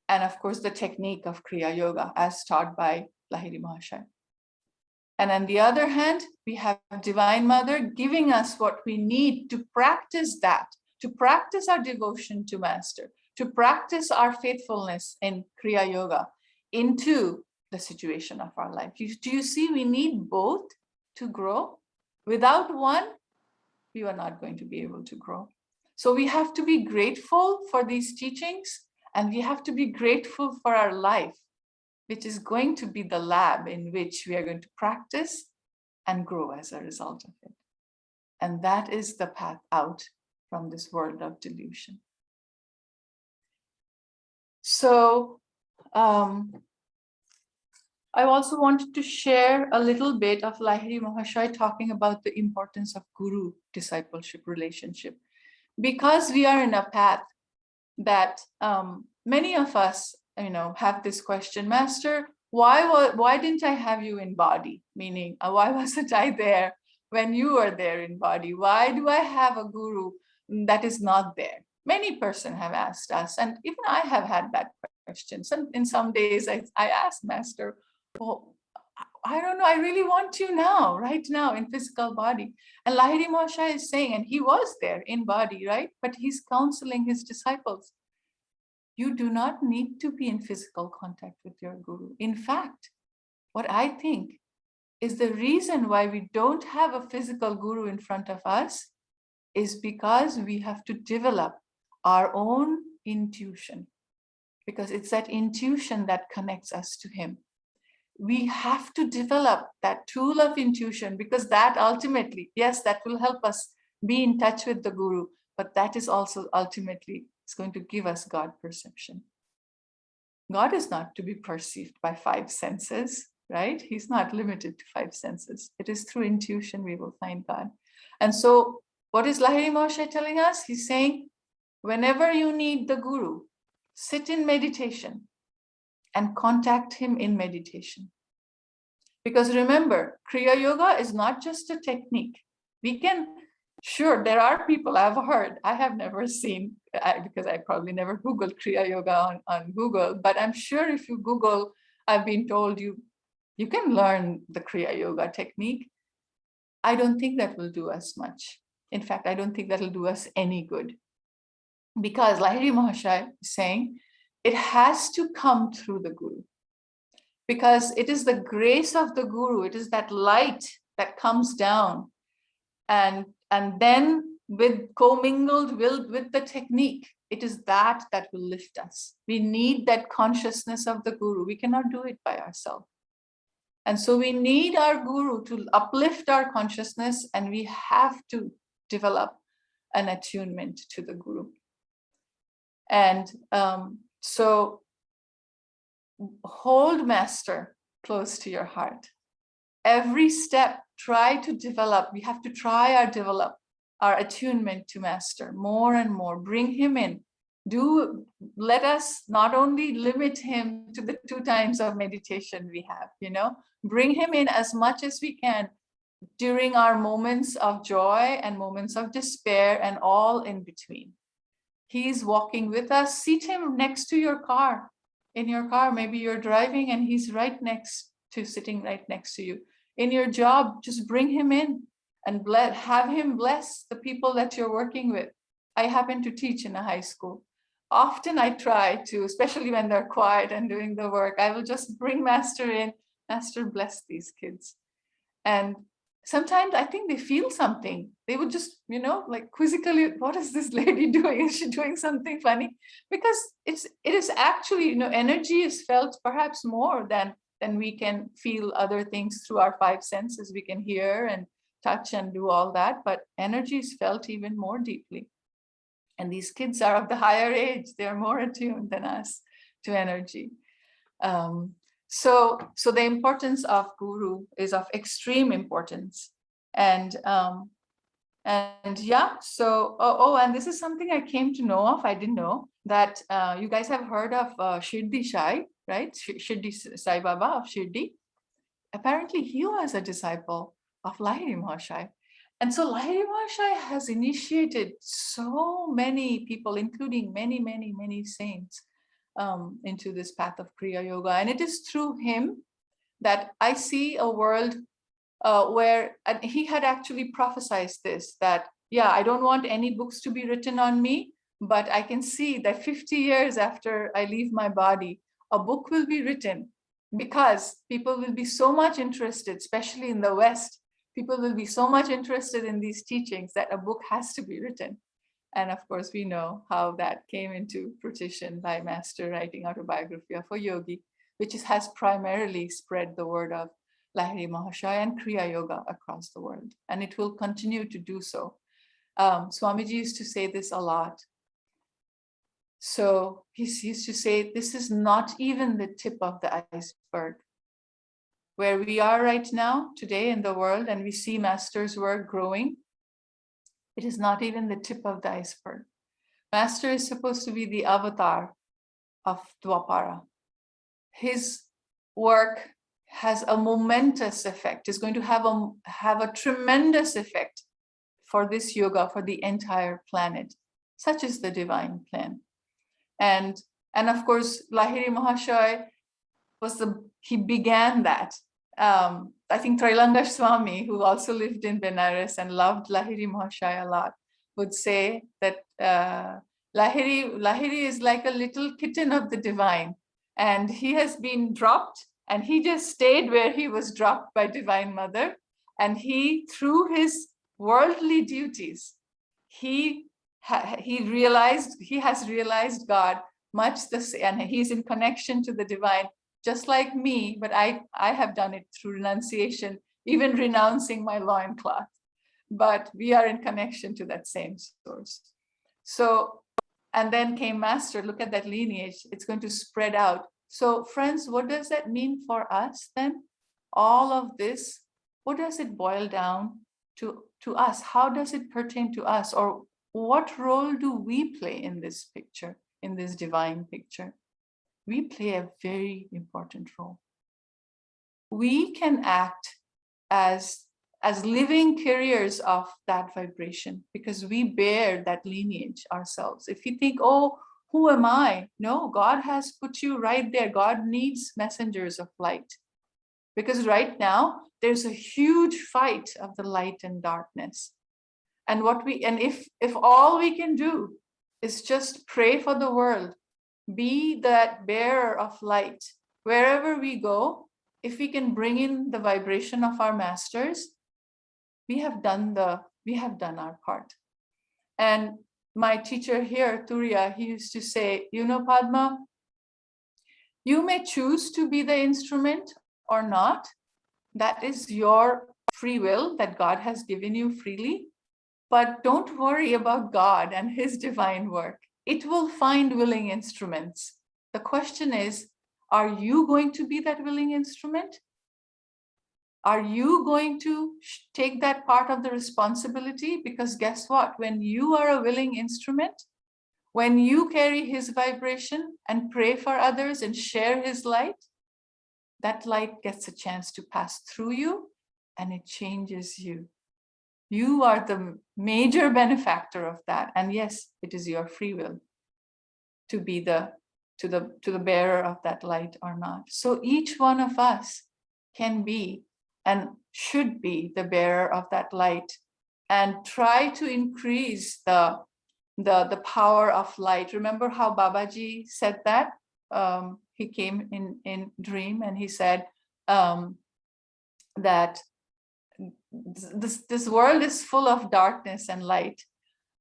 and of course, the technique of Kriya Yoga as taught by Lahiri Mahasaya. And on the other hand, we have Divine Mother giving us what we need to practice that, to practice our devotion to Master, to practice our faithfulness in Kriya Yoga into the situation of our life. Do you see, we need both to grow? Without one, we are not going to be able to grow. So we have to be grateful for these teachings, and we have to be grateful for our life, which is going to be the lab in which we are going to practice and grow as a result of it. And that is the path out from this world of delusion. So I also wanted to share a little bit of Lahiri Mahasaya talking about the importance of guru discipleship relationship. Because we are in a path that many of us, have this question, Master, why didn't I have you in body? Meaning, why wasn't I there when you were there in body? Why do I have a guru that is not there? Many persons have asked us, and even I have had that question. In some days, I asked Master, well, I don't know, I really want you now, right now in physical body. And Lahiri Mahasaya is saying, and he was there in body, right? But he's counseling his disciples. You do not need to be in physical contact with your guru. In fact, what I think is the reason why we don't have a physical guru in front of us is because we have to develop our own intuition, because it's that intuition that connects us to him. We have to develop that tool of intuition, because that ultimately, yes, that will help us be in touch with the guru, but that is also ultimately is going to give us God perception. God is not to be perceived by 5 senses, right? He's not limited to 5 senses. It is through intuition we will find God. And so what is Lahiri Mahasaya telling us? He's saying, whenever you need the guru, sit in meditation and contact him in meditation. Because remember, Kriya Yoga is not just a technique. We can, sure, there are people I've heard, I have never seen, because I probably never Googled Kriya Yoga on Google, but I'm sure if you Google, I've been told you can learn the Kriya Yoga technique. I don't think that will do us much. In fact, I don't think that will do us any good. Because Lahiri Mahasaya is saying, it has to come through the guru, because it is the grace of the guru. It is that light that comes down and then with commingled with the technique, it is that will lift us. We need that consciousness of the guru. We cannot do it by ourselves. And so we need our guru to uplift our consciousness, and we have to develop an attunement to the guru. And so hold Master close to your heart. Every step, try to develop. We have to develop our attunement to Master more and more. Bring him in. Let us not only limit him to the 2 times of meditation we have, bring him in as much as we can during our moments of joy and moments of despair and all in between. He's walking with us. Seat him next to your car. In your car, maybe you're driving and he's sitting right next to you. In your job, just bring him in and have him bless the people that you're working with. I happen to teach in a high school. Often I try to, especially when they're quiet and doing the work, I will just bring Master in. Master, bless these kids. And sometimes I think they feel something. They would just, like quizzically, what is this lady doing? Is she doing something funny? Because it is actually, energy is felt perhaps more than we can feel other things through our 5 senses. We can hear and touch and do all that, but energy is felt even more deeply. And these kids are of the higher age. They're more attuned than us to energy. So the importance of guru is of extreme importance. And yeah, so, and this is something I came to know of. I didn't know that you guys have heard of Shirdi Sai, right? Shirdi Sai Baba of Shirdi. Apparently, he was a disciple of Lahiri Mahasaya. And so Lahiri Mahasaya has initiated so many people, including many, many, many saints, into this path of Kriya Yoga. And it is through him that I see a world where, and he had actually prophesied this, that, yeah, I don't want any books to be written on me, but I can see that 50 years after I leave my body, a book will be written, because people will be so much interested, especially in the West, people will be so much interested in these teachings that a book has to be written. And of course, we know how that came into fruition by Master writing autobiography of a yogi, which has primarily spread the word of Lahiri Mahasaya and Kriya Yoga across the world. And it will continue to do so. Swamiji used to say this a lot. So he used to say, this is not even the tip of the iceberg. Where we are right now, today in the world, and we see Master's work growing, it is not even the tip of the iceberg. Master is supposed to be the avatar of Dwapara. His work has a momentous effect, is going to have a tremendous effect for this yoga, for the entire planet. Such is the divine plan. And of course, Lahiri Mahasaya he began that. I think Trailanga Swami, who also lived in Benares and loved Lahiri Mahasaya a lot, would say that Lahiri is like a little kitten of the divine, and he has been dropped, and he just stayed where he was dropped by Divine Mother, and he, through his worldly duties, he has realized God much the same, and he's in connection to the divine, just like me, but I have done it through renunciation, even renouncing my loincloth. But we are in connection to that same source. So, and then came Master, look at that lineage, it's going to spread out. So friends, what does that mean for us then? All of this, what does it boil down to us? How does it pertain to us? Or what role do we play in this picture, in this divine picture? We play a very important role. We can act as living carriers of that vibration, because we bear that lineage ourselves. If you think, oh, who am I? No, God has put you right there. God needs messengers of light. Because right now, there's a huge fight of the light and darkness. And if all we can do is just pray for the world, be that bearer of light, wherever we go, if we can bring in the vibration of our masters, we have done our part. And my teacher here, Turiya, he used to say, Padma, you may choose to be the instrument or not. That is your free will that God has given you freely. But don't worry about God and his divine work. It will find willing instruments. The question is, are you going to be that willing instrument? Are you going to take that part of the responsibility? Because guess what? When you are a willing instrument, when you carry his vibration and pray for others and share his light, that light gets a chance to pass through you and it changes you. You are the major benefactor of that. And yes, it is your free will to be to the bearer of that light or not. So each one of us can be and should be the bearer of that light, and try to increase the power of light. Remember how Babaji said that? He came in dream and he said that this world is full of darkness and light,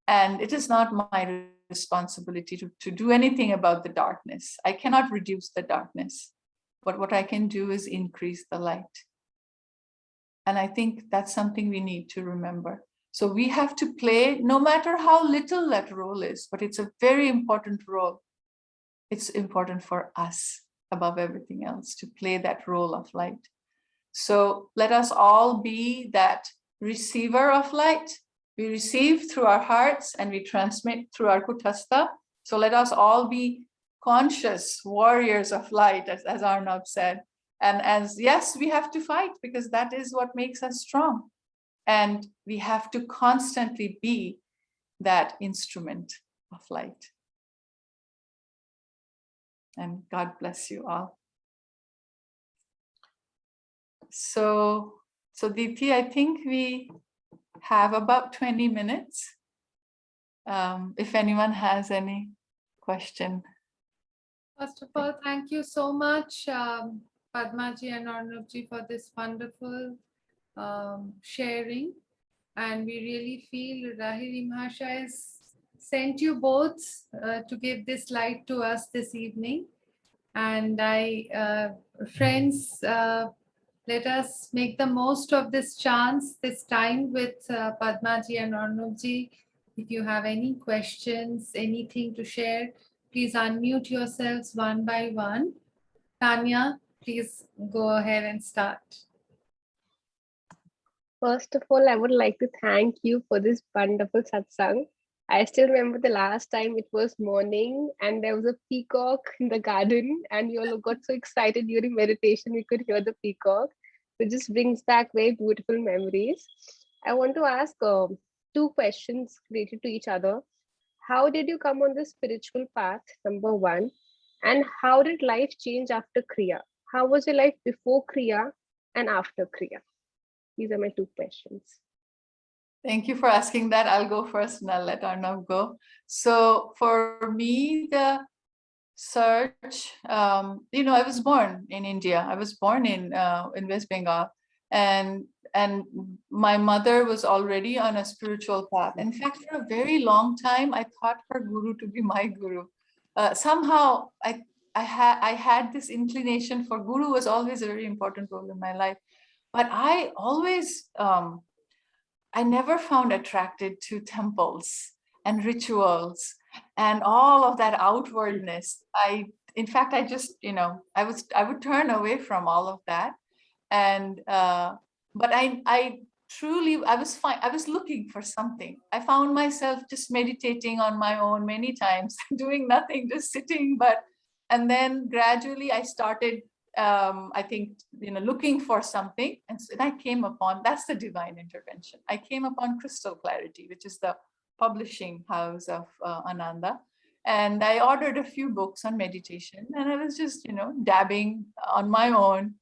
and it is not my responsibility to do anything about the darkness. I cannot reduce the darkness, but what I can do is increase the light. And I think that's something we need to remember. So we have to play, no matter how little that role is, but it's a very important role. It's important for us above everything else to play that role of light. So let us all be that receiver of light. We receive through our hearts and we transmit through our kutastha. So let us all be conscious warriors of light, as Arnab said. And as, yes, we have to fight because that is what makes us strong. And we have to constantly be that instrument of light. And God bless you all. So Diti, I think we have about 20 minutes. If anyone has any question. First of all, thank you so much, Padmaji and Arnabji, for this wonderful sharing. And we really feel Lahiri Mahasaya has sent you both to give this light to us this evening. And friends, let us make the most of this chance, this time with Padmaji and Arnabji. If you have any questions, anything to share, please unmute yourselves one by one. Tanya, please go ahead and start. First of all, I would like to thank you for this wonderful satsang. I still remember the last time it was morning and there was a peacock in the garden and you all got so excited during meditation, we could hear the peacock. It just brings back very beautiful memories. I want to ask two questions related to each other. How did you come on the spiritual path, number one? And how did life change after Kriya? How was your life before Kriya and after Kriya? These are my two questions. Thank you for asking that. I'll go first and I'll let Arnab go. So for me, the search, I was born in India. I was born in West Bengal, and my mother was already on a spiritual path. In fact, for a very long time, I thought her guru to be my guru. Somehow, I had this inclination for guru was always a very important role in my life. But I always, I never found attracted to temples and rituals and all of that outwardness. In fact, I just, I would turn away from all of that. And, but I truly, I was fine. I was looking for something. I found myself just meditating on my own many times, doing nothing, just sitting. And then gradually I started I think, looking for something. And so I came upon, that's the divine intervention. I came upon Crystal Clarity, which is the publishing house of Ananda. And I ordered a few books on meditation and I was just, dabbing on my own.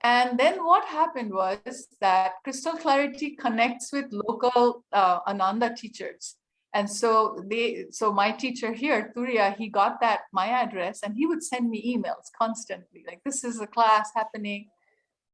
And then what happened was that Crystal Clarity connects with local Ananda teachers. And so my teacher here, Turiya, he got my address and he would send me emails constantly, like this is a class happening.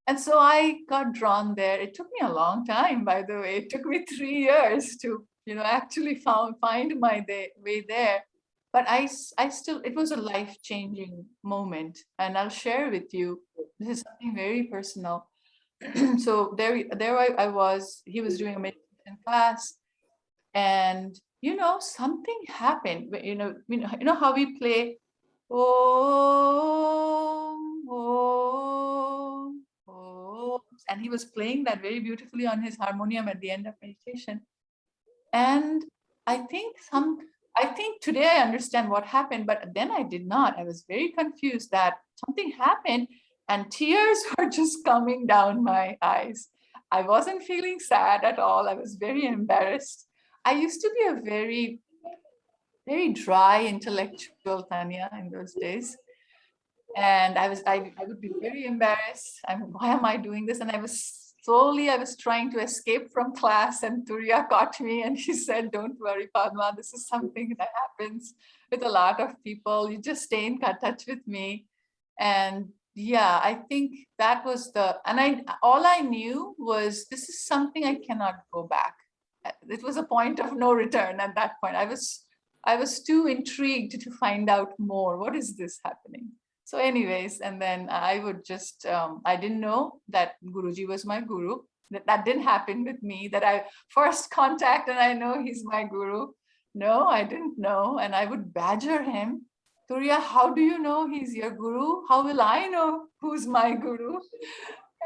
And so I got drawn there. It took me a long time, by the way. It took me 3 years to, actually find my way there. But I still, it was a life-changing moment. And I'll share with you, this is something very personal. So there I was, he was doing a meditation class. And something happened. You know how we play Om, Om, Om, and he was playing that very beautifully on his harmonium at the end of meditation. And I think today I understand what happened, but then I did not. I was very confused that something happened and tears were just coming down my eyes. I wasn't feeling sad at all. I was very embarrassed. I used to be a very, very dry intellectual, Tanya, in those days. And I would be very embarrassed. Why am I doing this? And I was trying to escape from class and Turiya caught me and she said, don't worry, Padma, this is something that happens with a lot of people. You just stay in touch with me. And yeah, I think that was all I knew was this is something I cannot go back. It was a point of no return at that point. I was too intrigued to find out more. What is this happening? So anyways, and then I would just, I didn't know that Guruji was my guru. That didn't happen with me, that I first contact and I know he's my guru. No, I didn't know. And I would badger him. Turiya, how do you know he's your guru? How will I know who's my guru?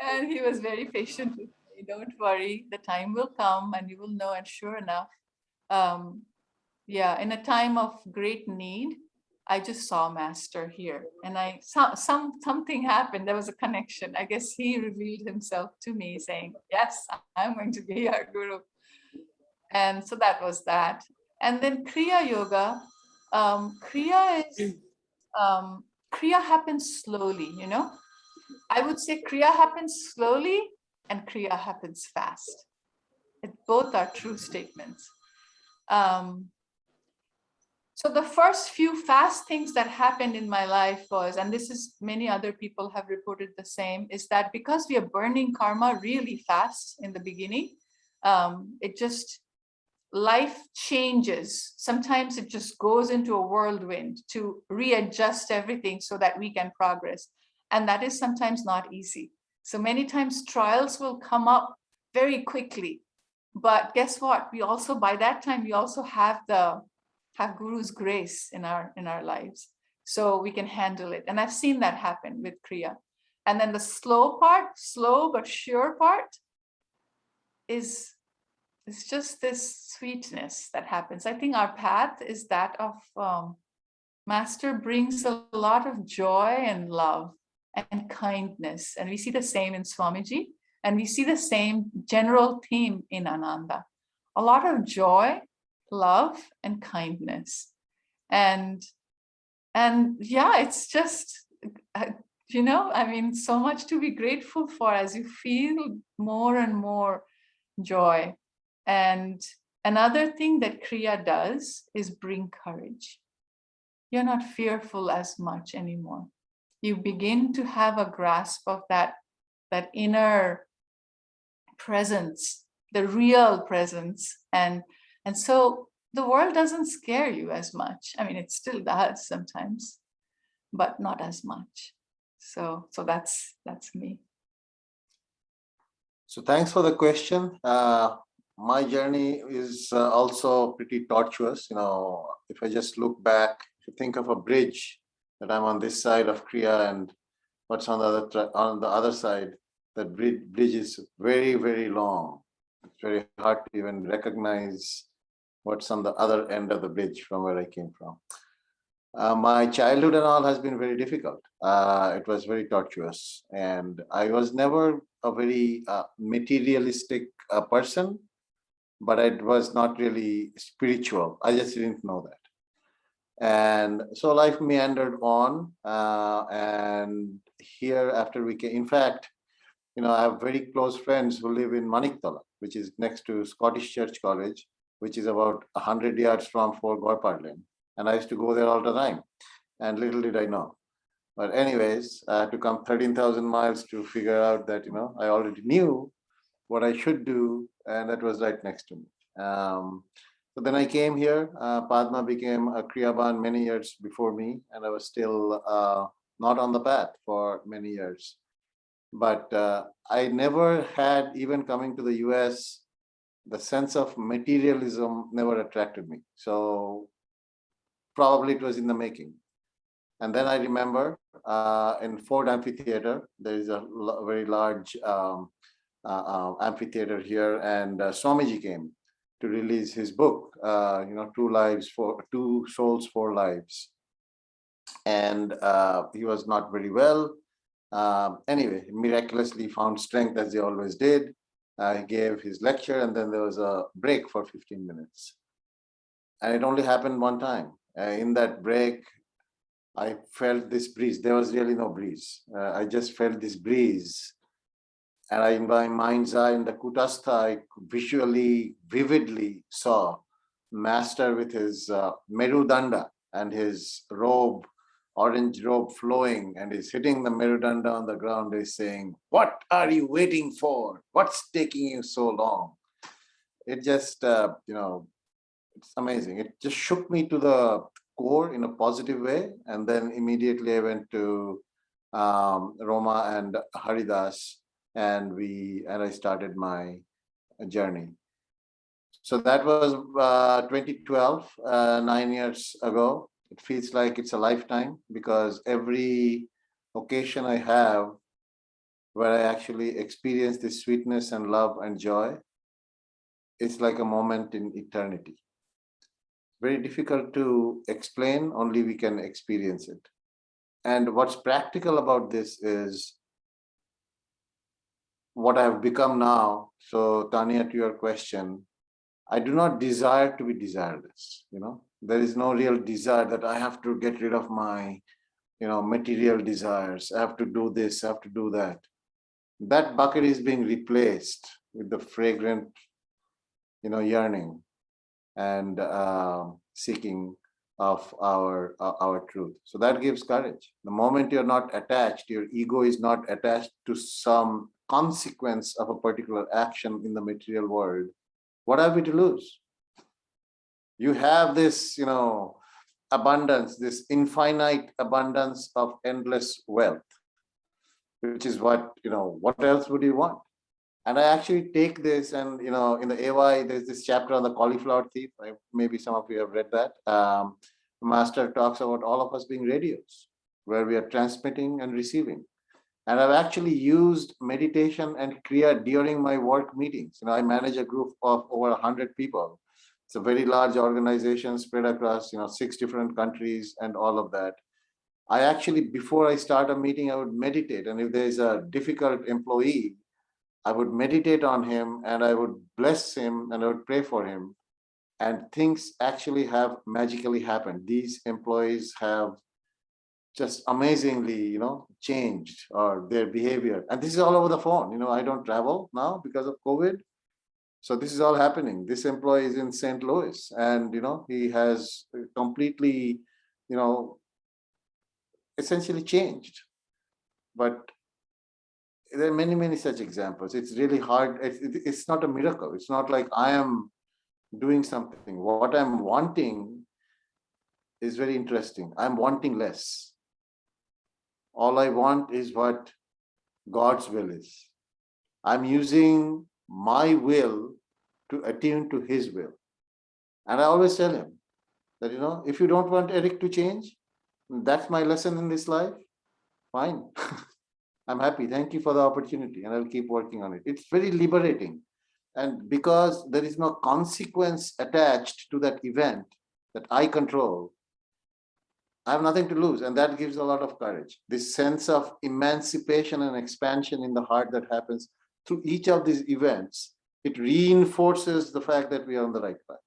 And he was very patient with me. Don't worry, the time will come and you will know. And sure enough, yeah, in a time of great need, I just saw Master here, and something happened. There was a connection. I guess he revealed himself to me, saying, "Yes, I'm going to be our guru." And so that was that. And then Kriya Yoga, Kriya happens slowly. I would say Kriya happens slowly and Kriya happens fast. Both are true statements. So the first few fast things that happened in my life was, and this is many other people have reported the same, is that because we are burning karma really fast in the beginning, life changes. Sometimes it just goes into a whirlwind to readjust everything so that we can progress. And that is sometimes not easy. So many times trials will come up very quickly. But guess what? By that time, we also have Guru's grace in our lives. So we can handle it. And I've seen that happen with Kriya. And then the slow but sure part is it's just this sweetness that happens. I think our path is that of Master brings a lot of joy and love and kindness. And we see the same in Swamiji, and we see the same general theme in Ananda. A lot of joy, love, and kindness. And yeah, it's just, so much to be grateful for as you feel more and more joy. And another thing that Kriya does is bring courage. You're not fearful as much anymore. You begin to have a grasp of that inner presence, the real presence. And so the world doesn't scare you as much. I mean, it still does sometimes, but not as much. So that's me. So thanks for the question. My journey is also pretty tortuous. If I just look back, if you think of a bridge, that I'm on this side of Kriya and what's on the other side, that bridge is very, very long. It's very hard to even recognize what's on the other end of the bridge from where I came from. My childhood and all has been very difficult. It was very tortuous, and I was never a very materialistic person, but it was not really spiritual. I just didn't know that. And so life meandered on, and here after we came, in fact, I have very close friends who live in Maniktala, which is next to Scottish Church College, which is about 100 yards from Fort Gorpar Lane. And I used to go there all the time. And little did I know. But anyways, I had to come 13,000 miles to figure out that, I already knew what I should do, and that was right next to me. So then I came here. Padma became a Kriyaban many years before me, and I was still not on the path for many years. But I never had, even coming to the US, the sense of materialism never attracted me. So probably it was in the making. And then I remember in Ford Amphitheater, there is a very large amphitheater here, and Swamiji came to release his book, Two Souls, Four Lives. And he was not very well. Anyway, miraculously found strength as he always did. He gave his lecture, and then there was a break for 15 minutes. And it only happened one time. In that break, I felt this breeze. There was really no breeze. I just felt this breeze. And in my mind's eye, in the Kutastha, I visually, vividly saw Master with his Merudanda and his robe, orange robe flowing, and he's hitting the Merudanda on the ground. He's saying, "What are you waiting for? What's taking you so long?" It just, it's amazing. It just shook me to the core in a positive way. And then immediately I went to Roma and Haridas, and I started my journey. So that was 2012, 9 years ago. It feels like it's a lifetime, because every occasion I have where I actually experience this sweetness and love and joy, it's like a moment in eternity. very difficult to explain, only we can experience it. And what's practical about this is what I have become now. So Tanya, to your question, I do not desire to be desireless. There is no real desire that I have to get rid of my, material desires. I have to do this, I have to do that. That bucket is being replaced with the fragrant, yearning and seeking of our truth. So that gives courage. The moment you're not attached, your ego is not attached to some consequence of a particular action in the material world, what have we to lose? You have this, abundance, this infinite abundance of endless wealth, which is what else would you want? And I actually take this, and in the AY, there's this chapter on the cauliflower thief. Maybe some of you have read that. The master talks about all of us being radios, where we are transmitting and receiving. And I've actually used meditation and Kriya during my work meetings. I manage a group of over 100 people. It's a very large organization spread across 6 different countries and all of that. I actually, before I start a meeting, I would meditate. And if there's a difficult employee, I would meditate on him and I would bless him and I would pray for him. And things actually have magically happened. These employees have just amazingly, changed or their behavior. And this is all over the phone. I don't travel now because of COVID. So this is all happening. This employee is in St. Louis and, he has completely, essentially changed. But there are many, many such examples. It's really hard. It's not a miracle. It's not like I am doing something. What I'm wanting is very interesting. I'm wanting less. All I want is what God's will is. I'm using my will to attune to his will. And I always tell him that, if you don't want Eric to change, that's my lesson in this life. Fine. I'm happy. Thank you for the opportunity. And I'll keep working on it. It's very liberating. And because there is no consequence attached to that event that I control, I have nothing to lose. And that gives a lot of courage. This sense of emancipation and expansion in the heart that happens through each of these events, it reinforces the fact that we are on the right path.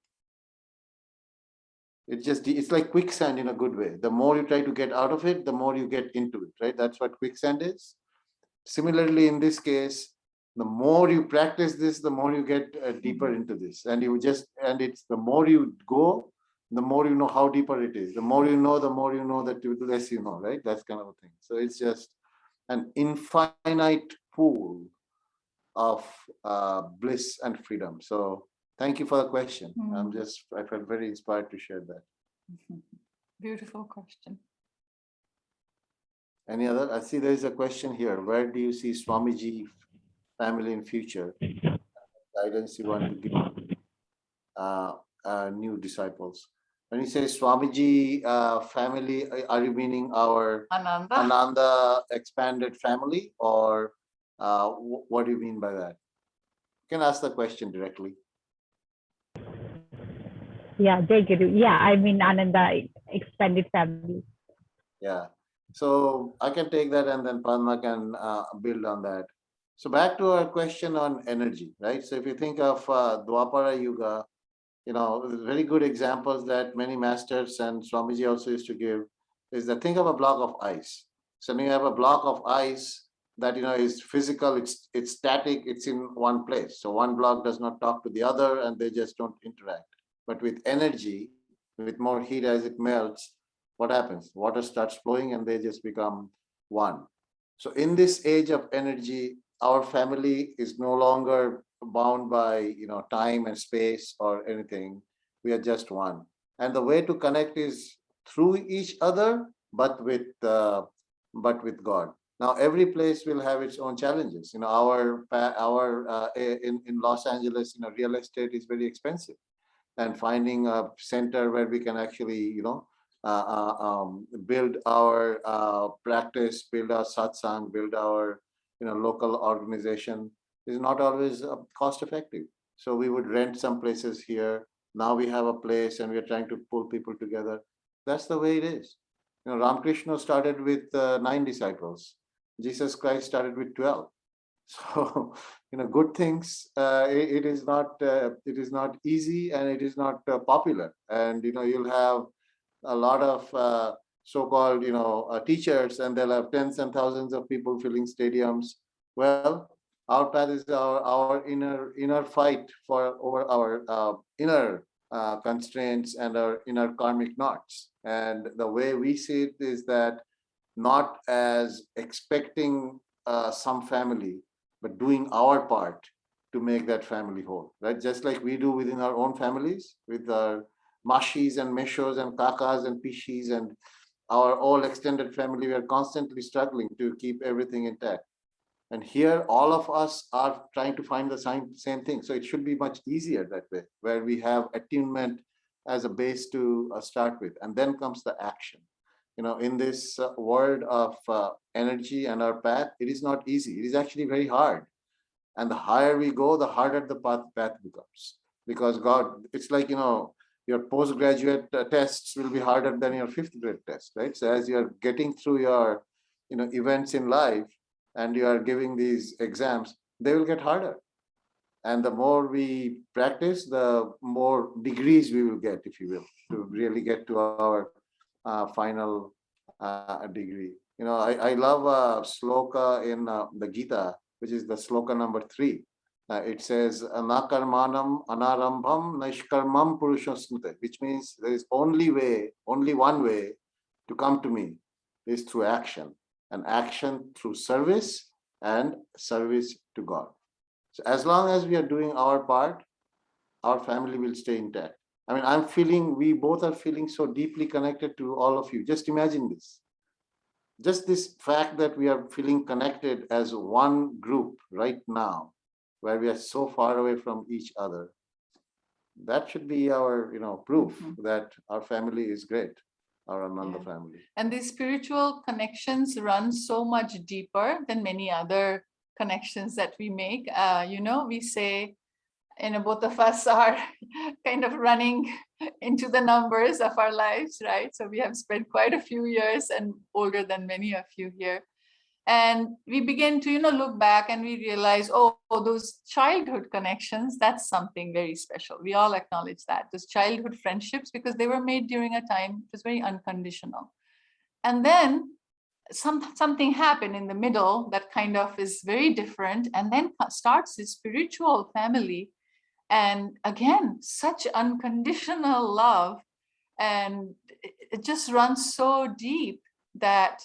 It's like quicksand in a good way. The more you try to get out of it, the more you get into it, right? That's what quicksand is. Similarly, in this case, the more you practice this, the more you get deeper into this. And it's the more you go, the more you know how deeper it is. The more you know that the less you know, right? That's kind of a thing. So it's just an infinite pool of bliss and freedom. So thank you for the question. I felt very inspired to share that. Beautiful question. Any other? I see there is a question here. Where do you see Swamiji family in future? Guidance you want to give new disciples. When you say Swamiji family, are you meaning our Ananda expanded family, or what do you mean by that? You can ask the question directly. Yeah, Jai Guru. Yeah, I mean Ananda expanded family. Yeah. So I can take that and then Padma can build on that. So back to our question on energy, right? So if you think of Dwapara Yuga, very good examples that many masters and Swamiji also used to give is that think of a block of ice. So when you have a block of ice that is physical, it's static, it's in one place. So one block does not talk to the other and they just don't interact. But with energy, with more heat as it melts, what happens? Water starts flowing and they just become one. So in this age of energy, our family is no longer bound by time and space or anything. We are just one. And the way to connect is through each other, but with God. Now every place will have its own challenges. In Los Angeles, real estate is very expensive, and finding a center where we can actually build our practice, build our satsang, build our local organization is not always cost effective. So we would rent some places here, Now we have a place and we are trying to pull people together. That's the way it is. Ramakrishna started with 9 disciples. Jesus Christ started with 12. So, good things. It is not easy, and it is not popular. And you'll have a lot of so-called teachers, and they'll have tens and thousands of people filling stadiums. Well, our path is our inner fight over our inner constraints and our inner karmic knots. And the way we see it is that not as expecting some family, but doing our part to make that family whole, right? Just like we do within our own families, with our mashis and meshos and kakas and pishis and our whole extended family, we are constantly struggling to keep everything intact. And here, all of us are trying to find the same thing. So it should be much easier that way, where we have attunement as a base to start with. And then comes the action. In this world of energy and our path, it is not easy. It is actually very hard. And the higher we go, the harder the path becomes. Because God, it's like, your postgraduate tests will be harder than your 5th grade test, right? So as you're getting through your, events in life and you are giving these exams, they will get harder. And the more we practice, the more degrees we will get, if you will, to really get to our final degree. I love a sloka in the Gita, which is the sloka number 3. It says, Anakarmanam anarambham naishkarmam purushasnute, which means there is only one way to come to me is through action, and action through service and service to God. So as long as we are doing our part, our family will stay intact. I mean, we both are feeling so deeply connected to all of you. Just imagine this. Just this fact that we are feeling connected as one group right now, where we are so far away from each other, that should be our, proof that our family is great, our Ananda family. And these spiritual connections run so much deeper than many other connections that we make. We say, both of us are kind of running into the numbers of our lives, right? So we have spent quite a few years and older than many of you here. And we begin to, look back and we realize, oh, those childhood connections, that's something very special. We all acknowledge that. Those childhood friendships, because they were made during a time, it was very unconditional. And then something happened in the middle that kind of is very different. And then starts this spiritual family. And again, such unconditional love. And it just runs so deep that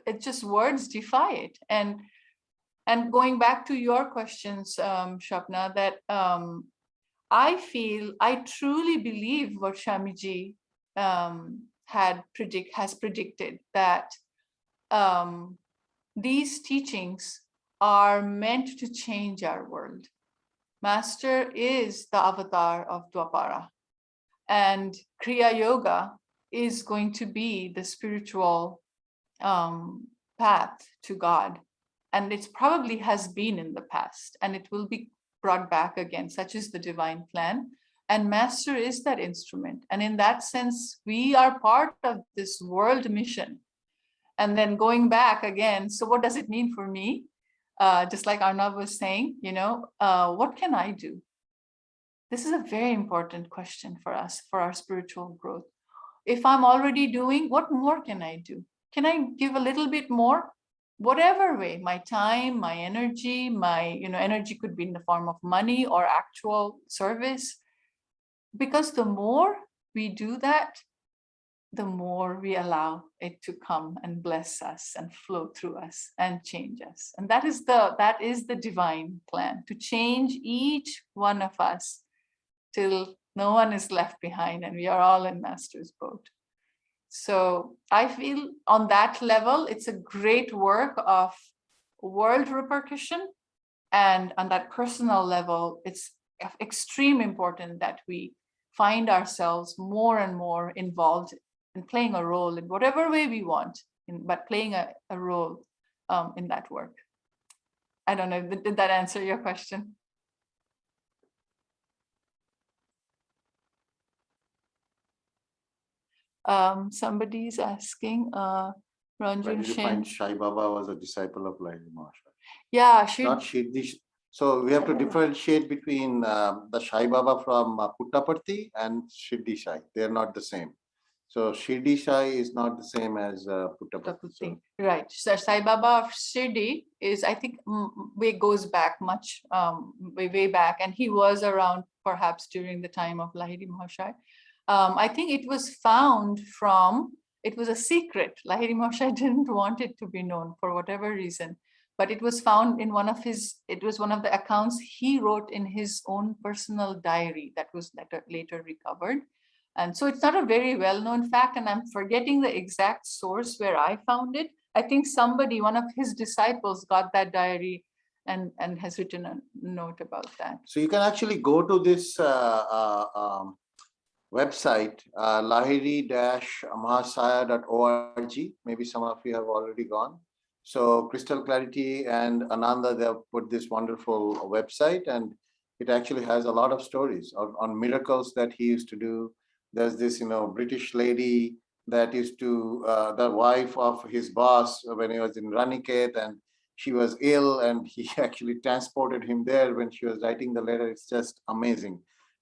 it just words defy it. And going back to your questions, Shapna, that I truly believe what Shamiji has predicted, that these teachings are meant to change our world. Master is the avatar of Dwapara, and Kriya Yoga is going to be the spiritual path to God. And it probably has been in the past, and it will be brought back again. Such is the divine plan. And Master is that instrument. And in that sense, we are part of this world mission. And then going back again, so what does it mean for me? Just like Arnab was saying, what can I do? This is a very important question for us, for our spiritual growth. If I'm already doing, what more can I do? Can I give a little bit more? Whatever way, my time, my energy, energy could be in the form of money or actual service. Because the more we do that, the more we allow it to come and bless us and flow through us and change us. And that is the divine plan, to change each one of us till no one is left behind and we are all in Master's boat. So I feel on that level, it's a great work of world repercussion. And on that personal level, it's extremely important that we find ourselves more and more involved in playing a role in whatever way we want, but playing a role in that work. I don't know, did that answer your question? Somebody's asking, Where Ranjan did you Shin. find Sai Baba was a disciple of Lahiri Mahasaya? Yeah, Not Shirdi. So we have to differentiate between the Sai Baba from Puttaparthi and Shirdi Sai. They are not the same. So Shirdi Sai is not the same as Puttaparthi. So, right. So Sai Baba of Shirdi is, I think, goes back much, way back, and he was around perhaps during the time of Lahiri Mahasaya. I think it was found from, it was a secret. Lahiri Mahasaya didn't want it to be known for whatever reason, but it was found in one of his, it was one of the accounts he wrote in his own personal diary that was later recovered. And so it's not a very well-known fact, and I'm forgetting the exact source where I found it. I think somebody, one of his disciples, got that diary and has written a note about that. so you can actually go to this website, lahiri-mahasaya.org. Maybe some of you have already gone. So Crystal Clarity and Ananda, they have put this wonderful website, and it actually has a lot of stories on miracles that he used to do. There's this, British lady that used to, the wife of his boss when he was in Raniket, and she was ill, and he actually transported him there when she was writing the letter. It's just amazing.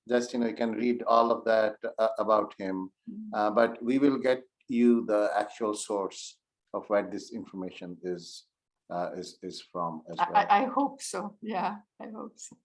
Just, you can read all of that about him, but we will get you the actual source of where this information is from as well. I hope so. Yeah, I hope so.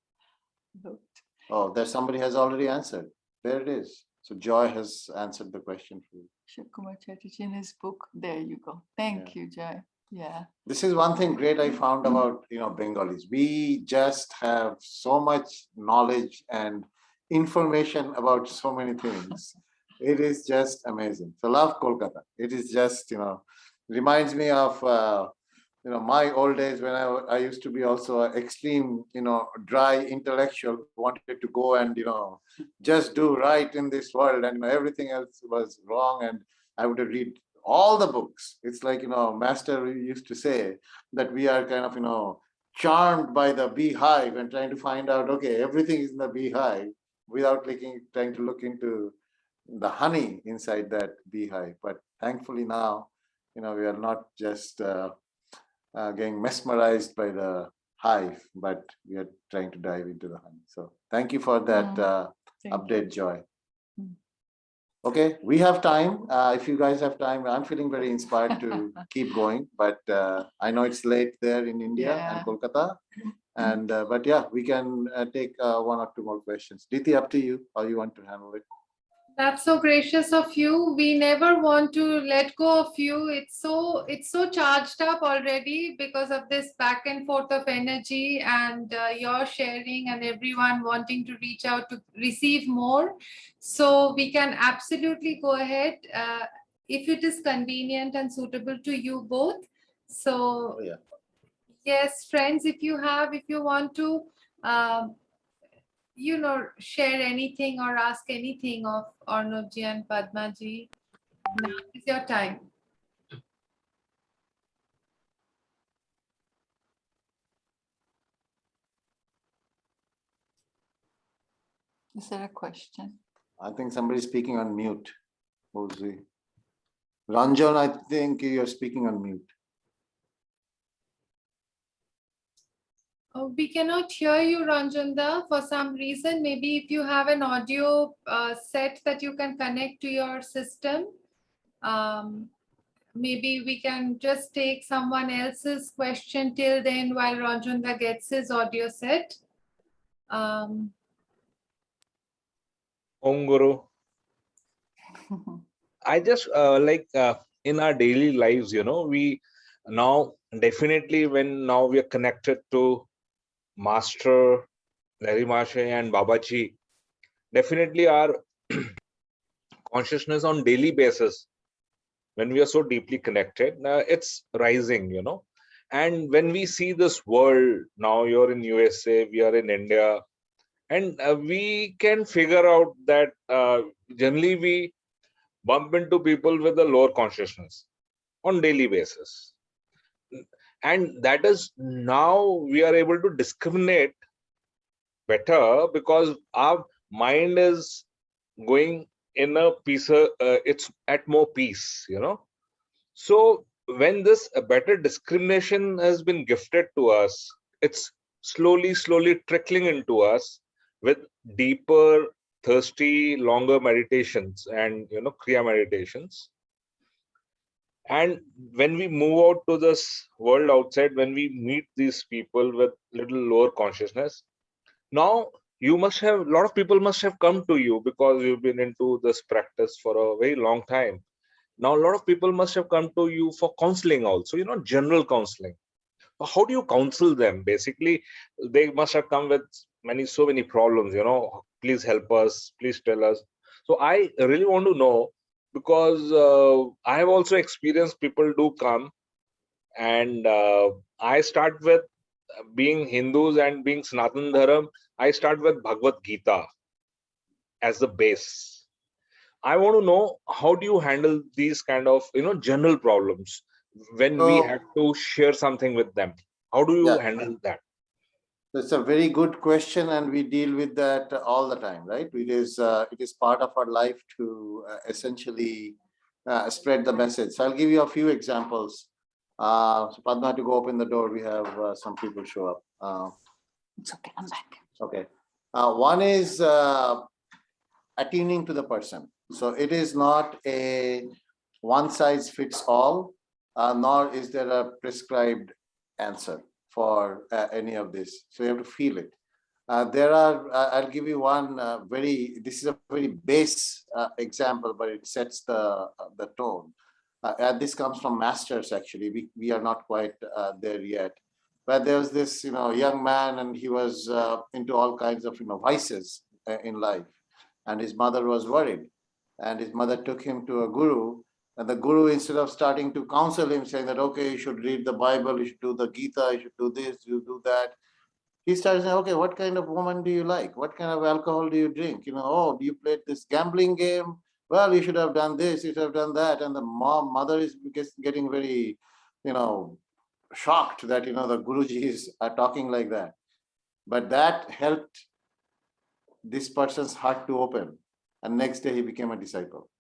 Oh, there's somebody has already answered. There it is. So Joy has answered the question for you. Shiv-Kumar Chatterjee in his book. There you go. Thank you, Joy. Yeah. This is one thing great I found about Bengalis. We just have so much knowledge and information about so many things. It is just amazing. So love Kolkata. It is just, reminds me of my old days when I used to be also an extreme, dry intellectual who wanted to go and, just do right in this world, and everything else was wrong, and I would read all the books. It's like, Master used to say that we are kind of, charmed by the beehive and trying to find out, okay, everything is in the beehive without trying to look into the honey inside that beehive. But thankfully now, we are not just getting mesmerized by the hive, but we are trying to dive into the honey. So thank you for that update, Joy. Okay, we have time. If you guys have time, I'm feeling very inspired to keep going, but I know it's late there in India and Kolkata. And but yeah, we can take one or two more questions. Diti, up to you, how you want to handle it. That's so gracious of you. We never want to let go of you. It's so charged up already because of this back and forth of energy and your sharing and everyone wanting to reach out to receive more. So we can absolutely go ahead if it is convenient and suitable to you both. So yes, friends, if you want to share anything or ask anything of Arnab ji and Padma ji, now is your time. Is there a question? I think somebody's speaking on mute. Ranjan, I think you're speaking on mute. We cannot hear you, Ranjanda, for some reason. Maybe if you have an audio set that you can connect to your system, maybe we can just take someone else's question till then while Ranjanda gets his audio set. Om Guru. I just in our daily lives, we now definitely now we are connected to Master Lahiri Mahasaya and Babaji, definitely our consciousness on daily basis, when we are so deeply connected, it's rising, and when we see this world, now you're in USA, we are in India, and we can figure out that generally we bump into people with a lower consciousness on daily basis. And that is now we are able to discriminate better because our mind is going inner peace, it's at more peace, So when this better discrimination has been gifted to us, it's slowly trickling into us with deeper, thirsty, longer meditations and Kriya meditations. And when we move out to this world outside, when we meet these people with little lower consciousness, now a lot of people must have come to you because you've been into this practice for a very long time. Now, a lot of people must have come to you for counseling also, general counseling. How do you counsel them? Basically, they must have come with so many problems, please help us, please tell us. So I really want to know, because I have also experienced people do come, and I start with being Hindus and being Sanatan Dharam, I start with Bhagavad Gita as the base. I want to know, how do you handle these kind of general problems when we have to share something with them? How do you handle that? That's a very good question, and we deal with that all the time, right? It is part of our life to essentially spread the message. So I'll give you a few examples. So Padma, to go open the door, we have some people show up. It's okay, I'm back. Okay. One is attuning to the person. So it is not a one size fits all, nor is there a prescribed answer for any of this. So you have to feel it. I'll give you one this is a very base example, but it sets the tone. This comes from masters, actually. We are not quite there yet. But there was this, young man, and he was into all kinds of, vices in life. And his mother was worried. And his mother took him to a guru. And the guru, instead of starting to counsel him, saying that, okay, you should read the Bible, you should do the Gita, you should do this, you do that. He started saying, okay, what kind of woman do you like? What kind of alcohol do you drink? Do you play this gambling game? Well, you should have done this, you should have done that. And the mother is getting very, shocked that, the Guruji is talking like that. But that helped this person's heart to open. And next day he became a disciple.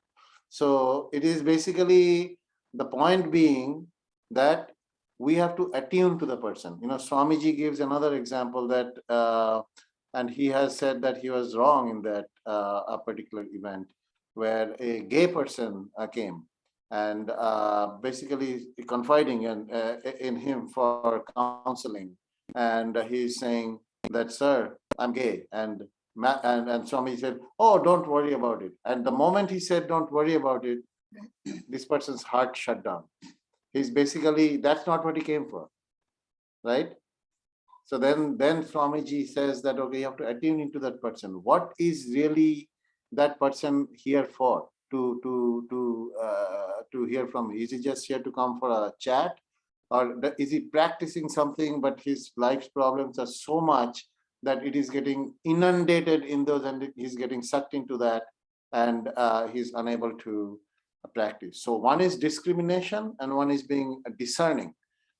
So it is basically, the point being that we have to attune to the person. Swamiji gives another example that, and he has said that he was wrong in that a particular event where a gay person came and basically confiding in him for counseling. And he's saying that, sir, I'm gay. And Swami said, oh, don't worry about it. And the moment he said, don't worry about it, this person's heart shut down. He's basically, that's not what he came for, right? So then Swamiji says that, okay, you have to attune into that person. What is really that person here for? To hear from? Is he just here to come for a chat? Or is he practicing something, but his life's problems are so much that it is getting inundated in those, and he's getting sucked into that, and he's unable to practice. So one is discrimination, and one is being discerning.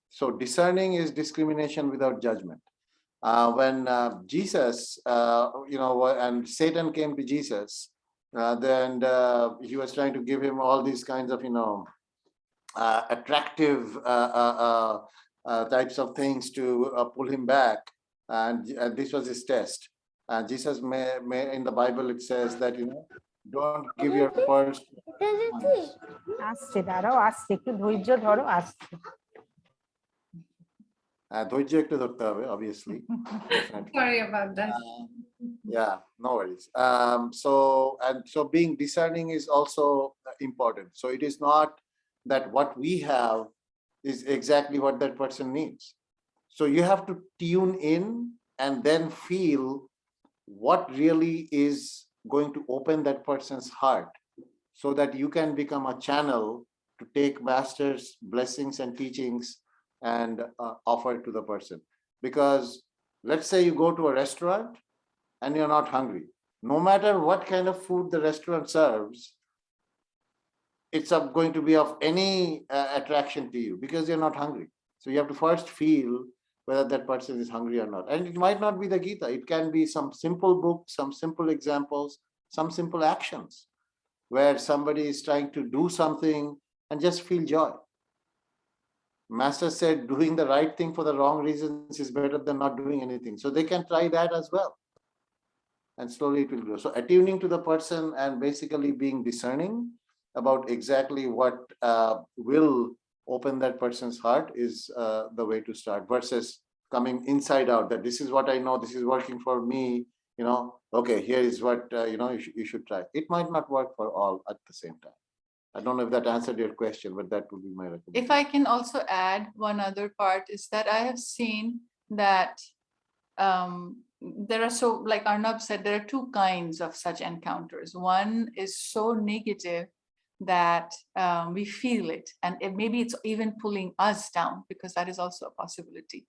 So discerning is discrimination without judgment. When Jesus, and Satan came to Jesus, then he was trying to give him all these kinds of, attractive types of things to pull him back. And this was his test. And Jesus in the Bible, it says that, don't give your purse. Obviously. Sorry about that. Yeah, no worries. So being discerning is also important. So it is not that what we have is exactly what that person needs. So you have to tune in and then feel what really is going to open that person's heart, so that you can become a channel to take master's blessings and teachings and offer it to the person. Because let's say you go to a restaurant and you're not hungry. No matter what kind of food the restaurant serves, it's going to be of any attraction to you because you're not hungry. So you have to first feel whether that person is hungry or not. And it might not be the Gita. It can be some simple book, some simple examples, some simple actions. where somebody is trying to do something and just feel joy. Master said doing the right thing for the wrong reasons is better than not doing anything. So they can try that as well. And slowly it will grow. So attuning to the person and basically being discerning about exactly what will open that person's heart is the way to start, versus coming inside out, that this is what I know, this is working for me, okay, here is what you should try. It might not work for all at the same time. I don't know if that answered your question, but that would be my recommendation. If I can also add one other part, is that I have seen that there are, so like Arnab said, there are two kinds of such encounters. One is so negative that we feel it, and maybe it's even pulling us down, because that is also a possibility.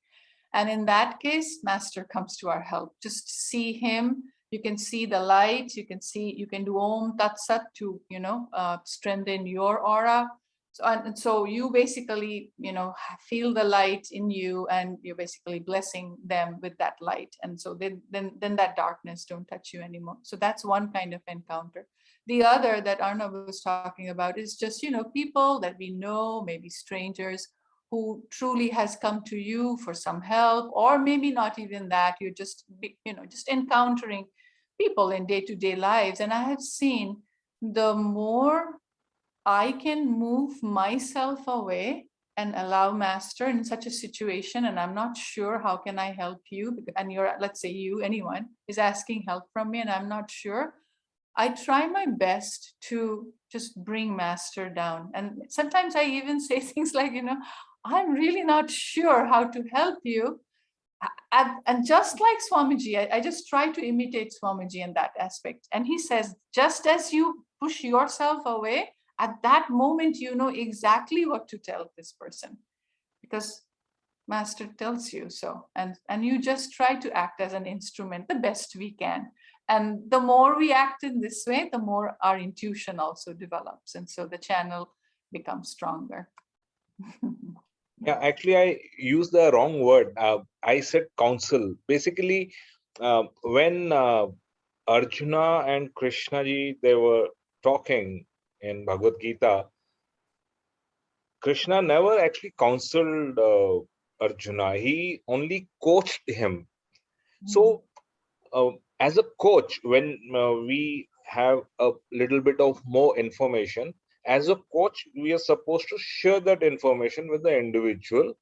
And in that case, Master comes to our help. Just see him. You can see the light. You can do Om Tat Sat to strengthen your aura. So you basically feel the light in you, and you're basically blessing them with that light. And so then that darkness don't touch you anymore. So that's one kind of encounter. The other that Arnab was talking about is just people that we know, maybe strangers, who truly has come to you for some help, or maybe not even that. You're just encountering people in day-to-day lives. And I have seen, the more I can move myself away and allow Master in such a situation, and I'm not sure how can I help you, and let's say anyone is asking help from me and I'm not sure, I try my best to just bring Master down. And sometimes I even say things like, I'm really not sure how to help you. And just like Swamiji, I just try to imitate Swamiji in that aspect. And he says, just as you push yourself away, at that moment, you know exactly what to tell this person, because Master tells you so. And you just try to act as an instrument the best we can. And the more we act in this way, the more our intuition also develops. And so the channel becomes stronger. Yeah, actually, I used the wrong word. I said counsel. Basically, when Arjuna and Krishna ji, they were talking in Bhagavad Gita, Krishna never actually counseled Arjuna. He only coached him. So, as a coach, when we have a little bit of more information, as a coach, we are supposed to share that information with the individual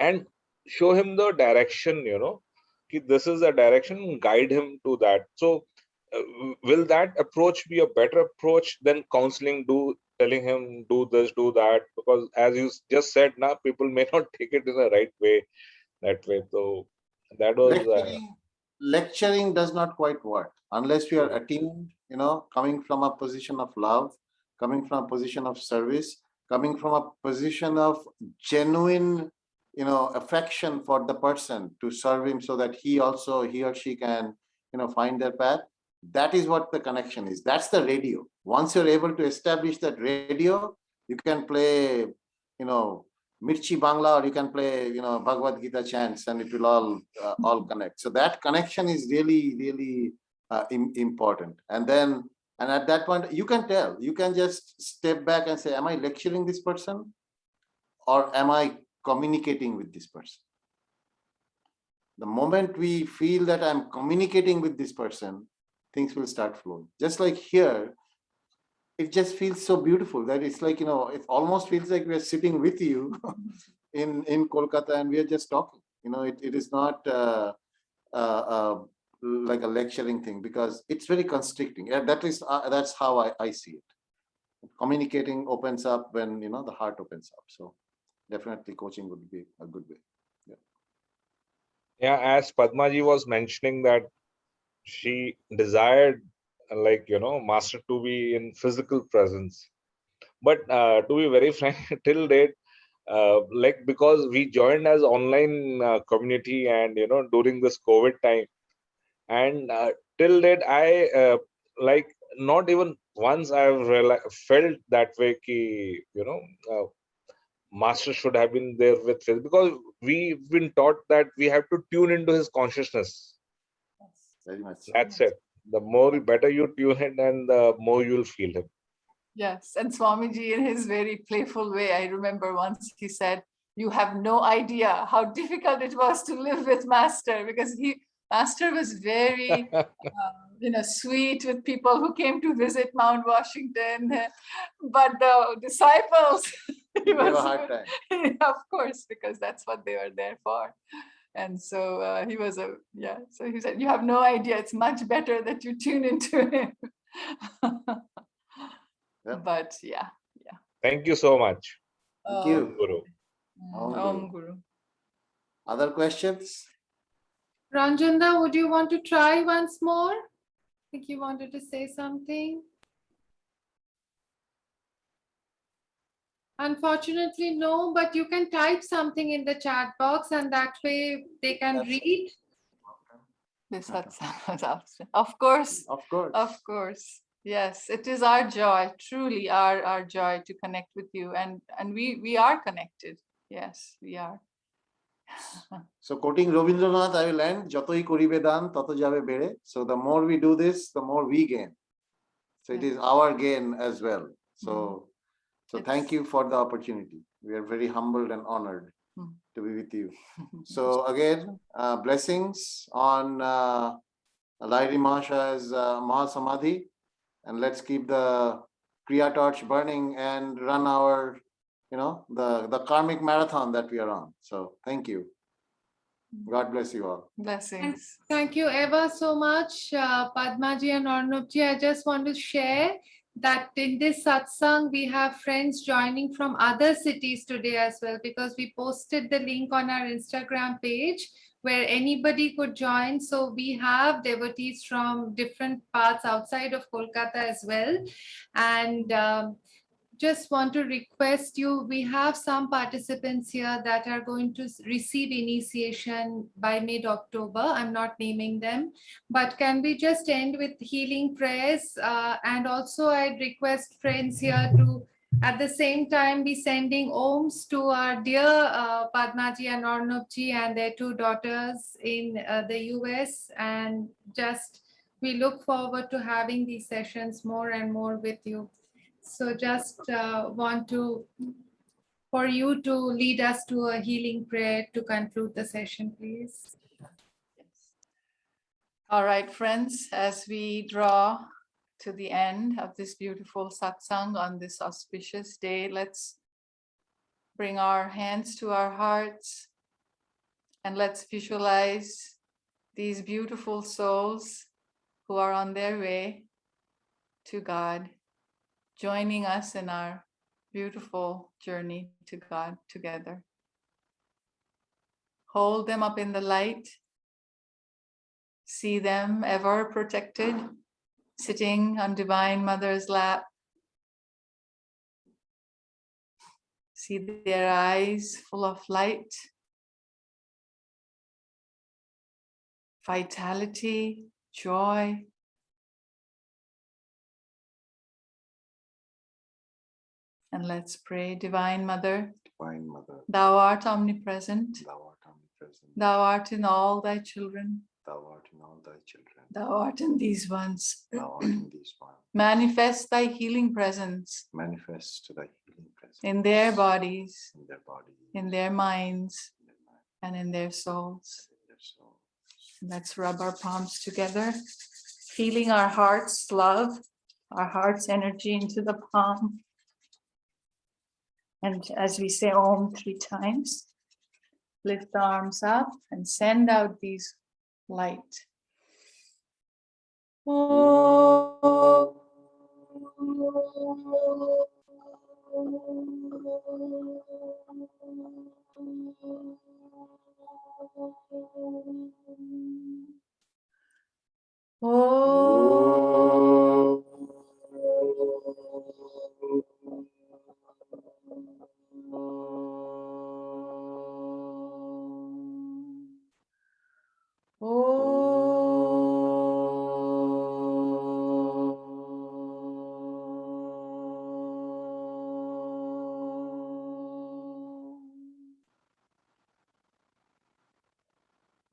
and show him the direction, this is the direction, guide him to that. So will that approach be a better approach than counseling, telling him do this, do that? Because as you just said, now people may not take it in the right way, that way. So that was lecturing does not quite work unless we are attuned, coming from a position of love, coming from a position of service, coming from a position of genuine affection for the person, to serve him so that he or she can find their path. That is what the connection is. That's the radio. Once you're able to establish that radio, you can play Mirchi Bangla, or you can play Bhagavad Gita chants, and it will all connect. So that connection is really, really important. And at that point, you can tell, you can just step back and say, am I lecturing this person, or am I communicating with this person? The moment we feel that I'm communicating with this person, things will start flowing. Just like here, it just feels so beautiful that it's like, it almost feels like we're sitting with you in Kolkata and we are just talking. It is not like a lecturing thing, because it's very constricting. That's how I see it. Communicating opens up when, the heart opens up. So definitely coaching would be a good way. Yeah, as Padma ji was mentioning that she desired, Master to be in physical presence. But to be very frank, till date, because we joined as online community, and during this COVID time, and till date, I not even once I've felt that way ki, Master should have been there with us, because we've been taught that we have to tune into his consciousness. Very much. That's it. The more better you tune in, and the more you'll feel him. Yes, and Swamiji, in his very playful way, I remember once he said, "You have no idea how difficult it was to live with Master, because Master was very, sweet with people who came to visit Mount Washington, but the disciples, he Give a was, hard time. of course, because that's what they were there for." And so he was so he said, "You have no idea. It's much better that you tune into him." Yep. But yeah. Thank you so much, Thank you. Guru. Om Om Guru. Guru. Other questions? Ranjanda, would you want to try once more? I think you wanted to say something. Unfortunately, no, but you can type something in the chat box and that way they can That's- read. This Satsang. Of course. Of course. Of course. Yes, it is our joy, truly our joy to connect with you. And we are connected. Yes, we are. So quoting Rabindranath, I will end. Jatoi koribe dan, tato jabe bere. So the more we do this, the more we gain. So it is our gain as well. So thank you for the opportunity. We are very humbled and honored to be with you. So again, blessings on Lahiri Mahasaya's Mahasamadhi, and let's keep the Kriya torch burning and run our, the karmic marathon that we are on. So thank you. God bless you all. Blessings. Thank you ever so much, Padmaji and Arnabji. I just want to share that in this satsang, we have friends joining from other cities today as well, because we posted the link on our Instagram page where anybody could join. So we have devotees from different parts outside of Kolkata as well. And just want to request you, we have some participants here that are going to receive initiation by mid-October. I'm not naming them, but can we just end with healing prayers? And also I'd request friends here to, at the same time, be sending Oms to our dear Padmaji and Arnabji and their two daughters in the US. And just, we look forward to having these sessions more and more with you. So just want to, for you to lead us to a healing prayer to conclude the session, please. Yes. All right, friends, as we draw to the end of this beautiful satsang on this auspicious day, let's bring our hands to our hearts and let's visualize these beautiful souls who are on their way to God, joining us in our beautiful journey to God together. Hold them up in the light. See them ever protected, sitting on Divine Mother's lap. See their eyes full of light, vitality, joy. And let's pray. Divine Mother, Divine Mother, Thou art omnipresent. Thou art omnipresent. Thou art in all Thy children. Thou art in all Thy children. Thou art in these ones. Thou art in these ones. Manifest Thy healing presence Manifest Thy healing presence in their bodies, in their bodies, in their minds, in their mind, and in their souls. in their soul. Let's rub our palms together, feeling our heart's love, our heart's energy into the palm. And as we say Om 3 times, lift the arms up and send out these light. Om.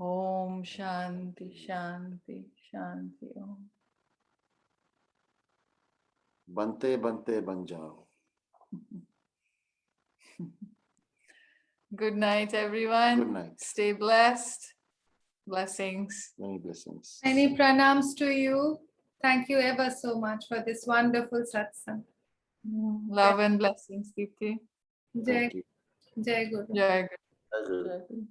Om Shanti Shanti Shanti Om. Bante bante ban jao. Good night, everyone. Good night. Stay blessed. Blessings. Many blessings. Many pranams to you. Thank you ever so much for this wonderful satsang. Love and blessings, Deepti. Jai, Thank you. Jai Guru. Jai Guru. Thank you. Jai Guru.